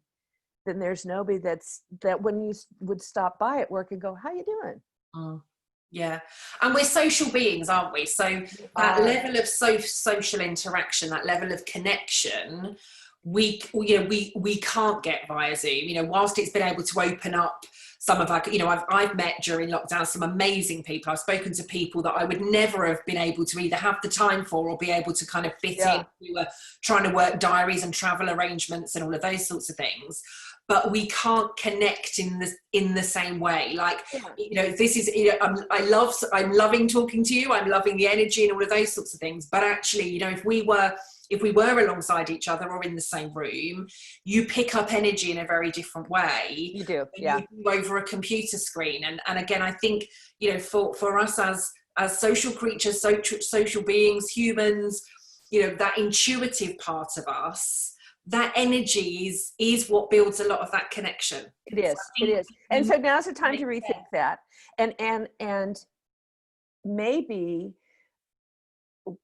then there's nobody that when you would stop by at work and go, how you doing? Yeah. And we're social beings, aren't we? So that level of social interaction, that level of connection, we can't get via Zoom. Whilst it's been able to open up some of our, I've met during lockdown some amazing people. I've spoken to people that I would never have been able to either have the time for or be able to kind of fit in. We were trying to work diaries and travel arrangements and all of those sorts of things. But we can't connect in the same way. Like, this is, I'm loving talking to you. I'm loving the energy and all of those sorts of things. But actually, if we were alongside each other or in the same room, you pick up energy in a very different way. You do, You do over a computer screen. And again, I think, for us as social creatures, social beings, humans, that intuitive part of us, that energy is what builds a lot of that connection. It is. And so now's the time to rethink that. And maybe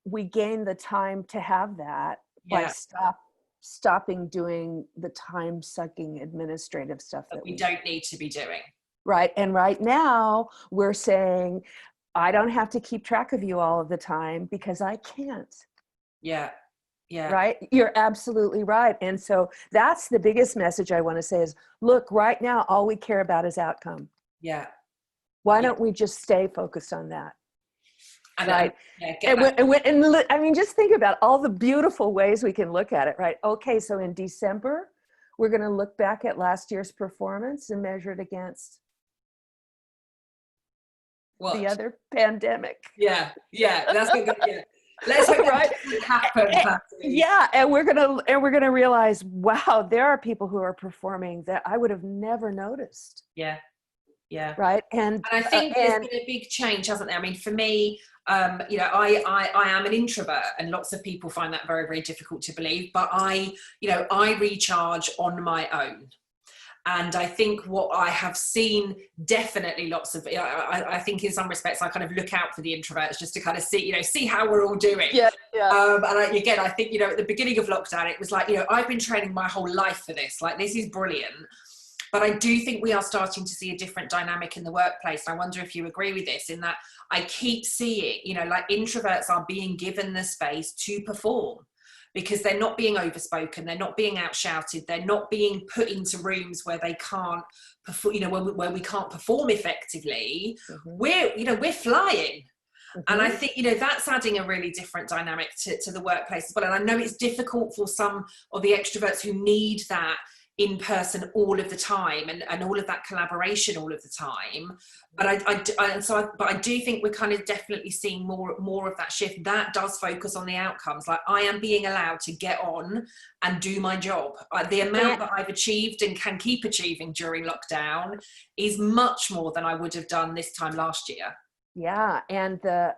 we gain the time to have that by stopping doing the time-sucking administrative stuff that we don't need to be doing. Right. And right now we're saying, I don't have to keep track of you all of the time because I can't. Yeah. Right. You're absolutely right. And so that's the biggest message I want to say is, look, right now, all we care about is outcome. Yeah. Why don't we just stay focused on that? Right. And I mean, just think about all the beautiful ways we can look at it, right? Okay, so in December, we're going to look back at last year's performance and measure it against the other pandemic. Yeah, that's good. Yeah. Let's hope that doesn't happen. Yeah, and we're gonna realize, wow, there are people who are performing that I would have never noticed. Yeah. Right. And I think there's been a big change, hasn't there? I mean, for me, I am an introvert, and lots of people find that very, very difficult to believe. But I recharge on my own. And I think what I have seen, definitely lots of, I think in some respects, I kind of look out for the introverts just to kind of see how we're all doing. Yeah. And I think, at the beginning of lockdown, it was like, I've been training my whole life for this. Like, this is brilliant. But I do think we are starting to see a different dynamic in the workplace. I wonder if you agree with this, in that I keep seeing, like, introverts are being given the space to perform, because they're not being overspoken, they're not being outshouted, they're not being put into rooms where they can't perform, where we can't perform effectively. We're flying. And I think, that's adding a really different dynamic to the workplace as well. And I know it's difficult for some of the extroverts who need that in person all of the time, and all of that collaboration all of the time. But I do think we're kind of definitely seeing more of that shift that does focus on the outcomes. Like, I am being allowed to get on and do my job. The amount that I've achieved and can keep achieving during lockdown is much more than I would have done this time last year. Yeah. And the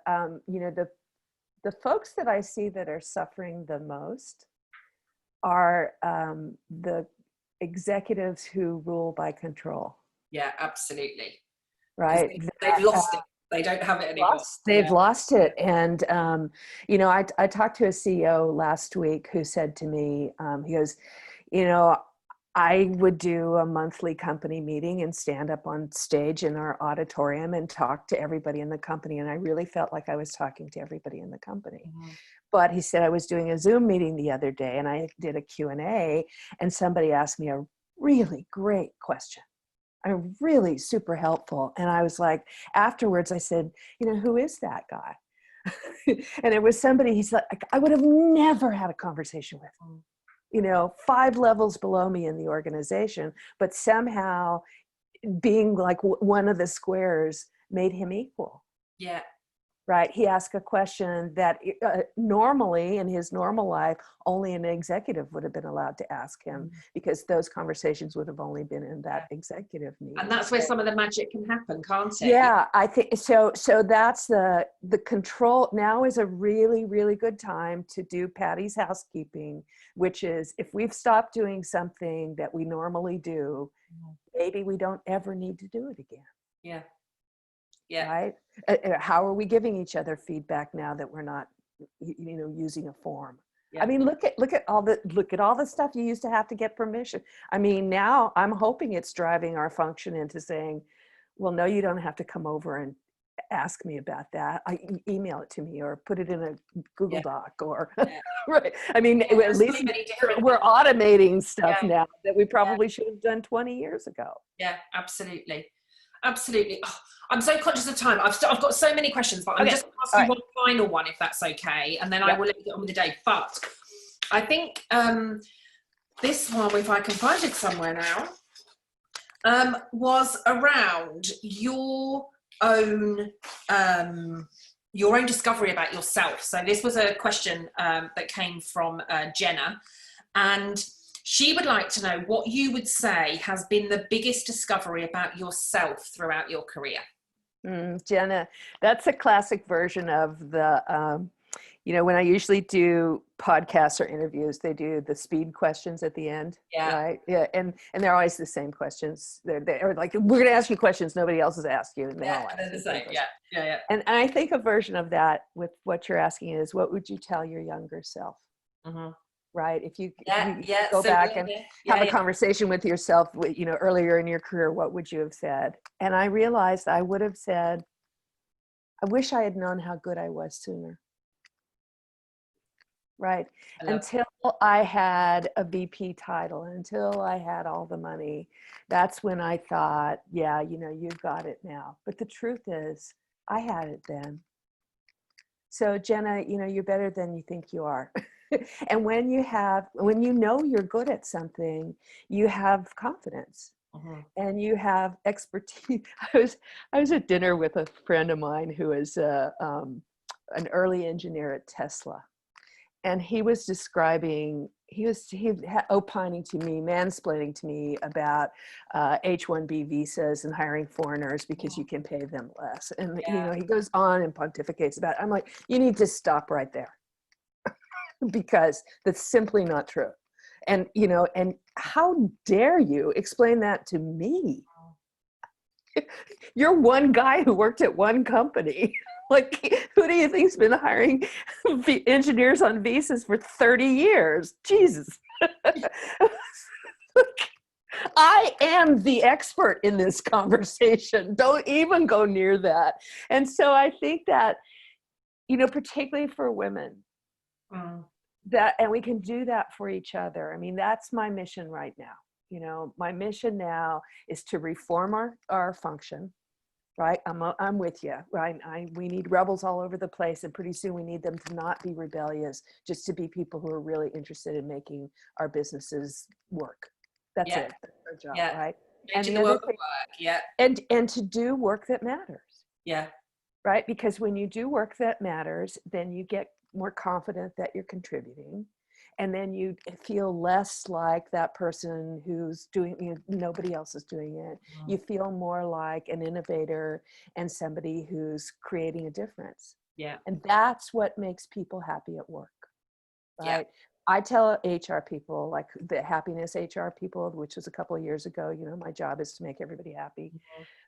folks that I see that are suffering the most are the executives who rule by control. Yeah, absolutely. Right. They've lost it. They don't have it anymore. They've lost it. And, I talked to a CEO last week who said to me, he goes, I would do a monthly company meeting and stand up on stage in our auditorium and talk to everybody in the company. And I really felt like I was talking to everybody in the company. Mm-hmm. But he said, I was doing a Zoom meeting the other day and I did a Q&A, and somebody asked me a really great question. Really super helpful. And I was like, afterwards I said, who is that guy? And it was somebody, he's like, I would have never had a conversation with him. 5 levels below me in the organization, but somehow being like one of the squares made him equal. Yeah. Right. He asked a question that normally in his normal life, only an executive would have been allowed to ask him, because those conversations would have only been in that executive meeting. And that's where some of the magic can happen, can't it? Yeah, I think so. So that's the control. Now is a really, really good time to do Patty's housekeeping, which is, if we've stopped doing something that we normally do, maybe we don't ever need to do it again. Yeah. Yeah. Right. How are we giving each other feedback now that we're not, using a form? Yeah. I mean, look at all the stuff you used to have to get permission. I mean, now I'm hoping it's driving our function into saying, well, no, you don't have to come over and ask me about that. Email it to me or put it in a Google Doc or right. I mean, at least we're automating stuff now that we probably should have done 20 years ago. Yeah, absolutely. Absolutely. Oh, I'm so conscious of time. I've got so many questions, but I'm just going to ask you one final one, if that's okay. And then I will let you get on with the day. But I think this one, if I can find it somewhere now, was around your own discovery about yourself. So this was a question that came from Jenna, and she would like to know what you would say has been the biggest discovery about yourself throughout your career. Jenna, that's a classic version of the, when I usually do podcasts or interviews, they do the speed questions at the end. Yeah. Right. Yeah. And they're always the same questions. They're like, we're going to ask you questions nobody else has asked you. And they all ask the same. Yeah. And I think a version of that with what you're asking is, what would you tell your younger self? Mm-hmm. Right. If you go back and have a conversation with yourself, earlier in your career, what would you have said? And I realized I would have said, I wish I had known how good I was sooner. Right. Until I had a VP title, until I had all the money, that's when I thought, you've got it now. But the truth is, I had it then. So Jenna, you're better than you think you are. And when you know you're good at something, you have confidence. And you have expertise. I was at dinner with a friend of mine who is an early engineer at Tesla, and he was describing, opining to me, mansplaining to me about H-1B visas and hiring foreigners because you can pay them less. And he goes on and pontificates about it. I'm like, you need to stop right there, because that's simply not true. And, and how dare you explain that to me? You're one guy who worked at one company. Like, who do you think's been hiring engineers on visas for 30 years? Jesus. I am the expert in this conversation. Don't even go near that. And so I think that, particularly for women, and we can do that for each other. I mean, that's my mission right now. My mission now is to reform our function, right? I'm with you, right? We need rebels all over the place, and pretty soon we need them to not be rebellious, just to be people who are really interested in making our businesses work. That's it. That's our job, right? And the work work, and to do work that matters. Yeah. Right? Because when you do work that matters, then you get more confident that you're contributing, and then you feel less like that person who's doing, nobody else is doing it. You feel more like an innovator and somebody who's creating a difference. And that's what makes people happy at work, right? I tell HR people, like the happiness HR people, which was a couple of years ago, my job is to make everybody happy.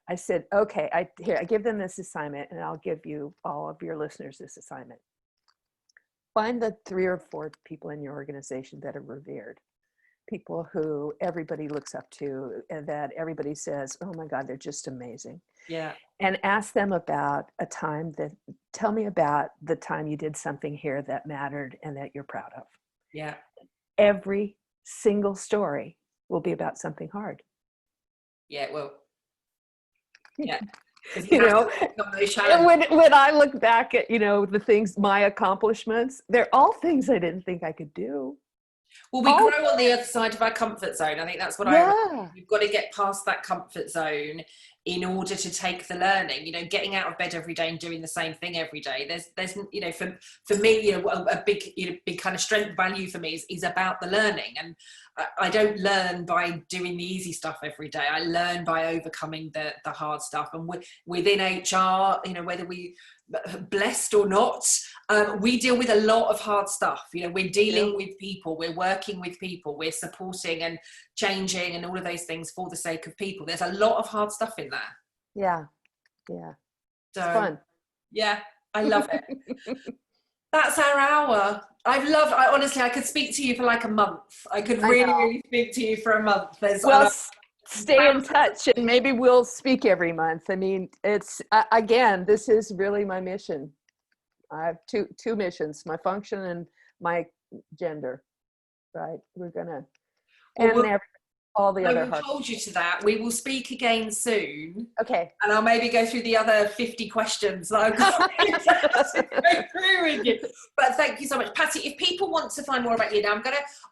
I said, okay, I give them this assignment, and I'll give you, all of your listeners, this assignment. Find the 3 or 4 people in your organization that are revered, people who everybody looks up to, and that everybody says, oh my God, they're just amazing. And ask them about tell me about the time you did something here that mattered and that you're proud of. Every single story will be about something hard. It will. And when I look back at, the things, my accomplishments, they're all things I didn't think I could do. Well, we grow on the other side of our comfort zone. I think that's what we've got to get past that comfort zone in order to take the learning. Getting out of bed every day and doing the same thing every day. There's for me, a big kind of strength value for me is about the learning. And I don't learn by doing the easy stuff every day. I learn by overcoming the hard stuff. And within HR, whether we blessed or not, we deal with a lot of hard stuff. We're dealing with people, we're working with people, we're supporting and changing and all of those things for the sake of people. There's a lot of hard stuff in there. So, it's fun. I love it. That's our hour. Honestly, I could speak to you for like a month. I could really speak to you for a month. Stay in touch, and maybe we'll speak every month. I mean, it's again, this is really my mission. I have two missions: my function and my gender. Right? We're gonna all the other. I will hold you to that. We will speak again soon. Okay. And I'll maybe go through the other 50 questions that I've got to go through with you. But thank you so much, Patty. If people want to find more about you, now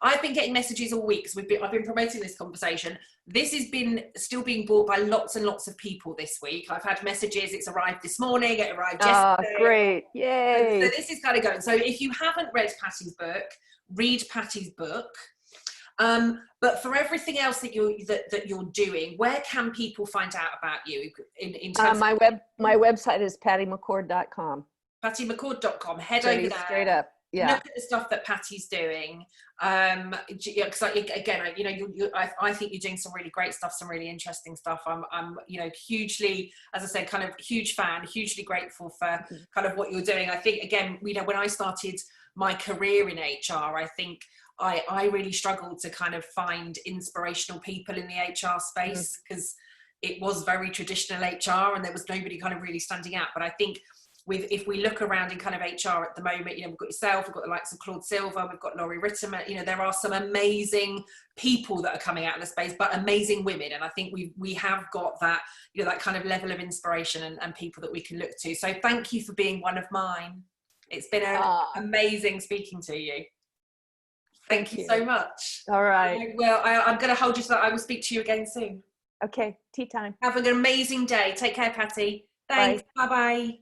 I've been getting messages all week. I've been promoting this conversation. This has been still being bought by lots and lots of people this week. I've had messages. It's arrived this morning. It arrived yesterday. Great! Yay! So this is kind of going. So if you haven't read Patty's book, read Patty's book. But for everything else that you're doing, where can people find out about you? In terms my website is pattymccord.com. pattymccord.com. Head over there. Straight up. Yeah. Look at the stuff that Patty's doing. Because I think you're doing some really great stuff, some really interesting stuff. I'm hugely, as I said, kind of huge fan, hugely grateful for kind of what you're doing. I think again, when I started my career in HR, I think I really struggled to kind of find inspirational people in the HR space because it was very traditional HR and there was nobody kind of really standing out. But I think if we look around in kind of HR at the moment, we've got yourself, we've got the likes of Claude Silver, we've got Laurie Ritterman, there are some amazing people that are coming out of the space, but amazing women. And I think we have got that, that kind of level of inspiration and people that we can look to. So thank you for being one of mine. It's been amazing speaking to you. Thank you so much. All right. I'm going to hold you to that. I will speak to you again soon. Okay, tea time. Have an amazing day. Take care, Patty. Thanks. Bye-bye.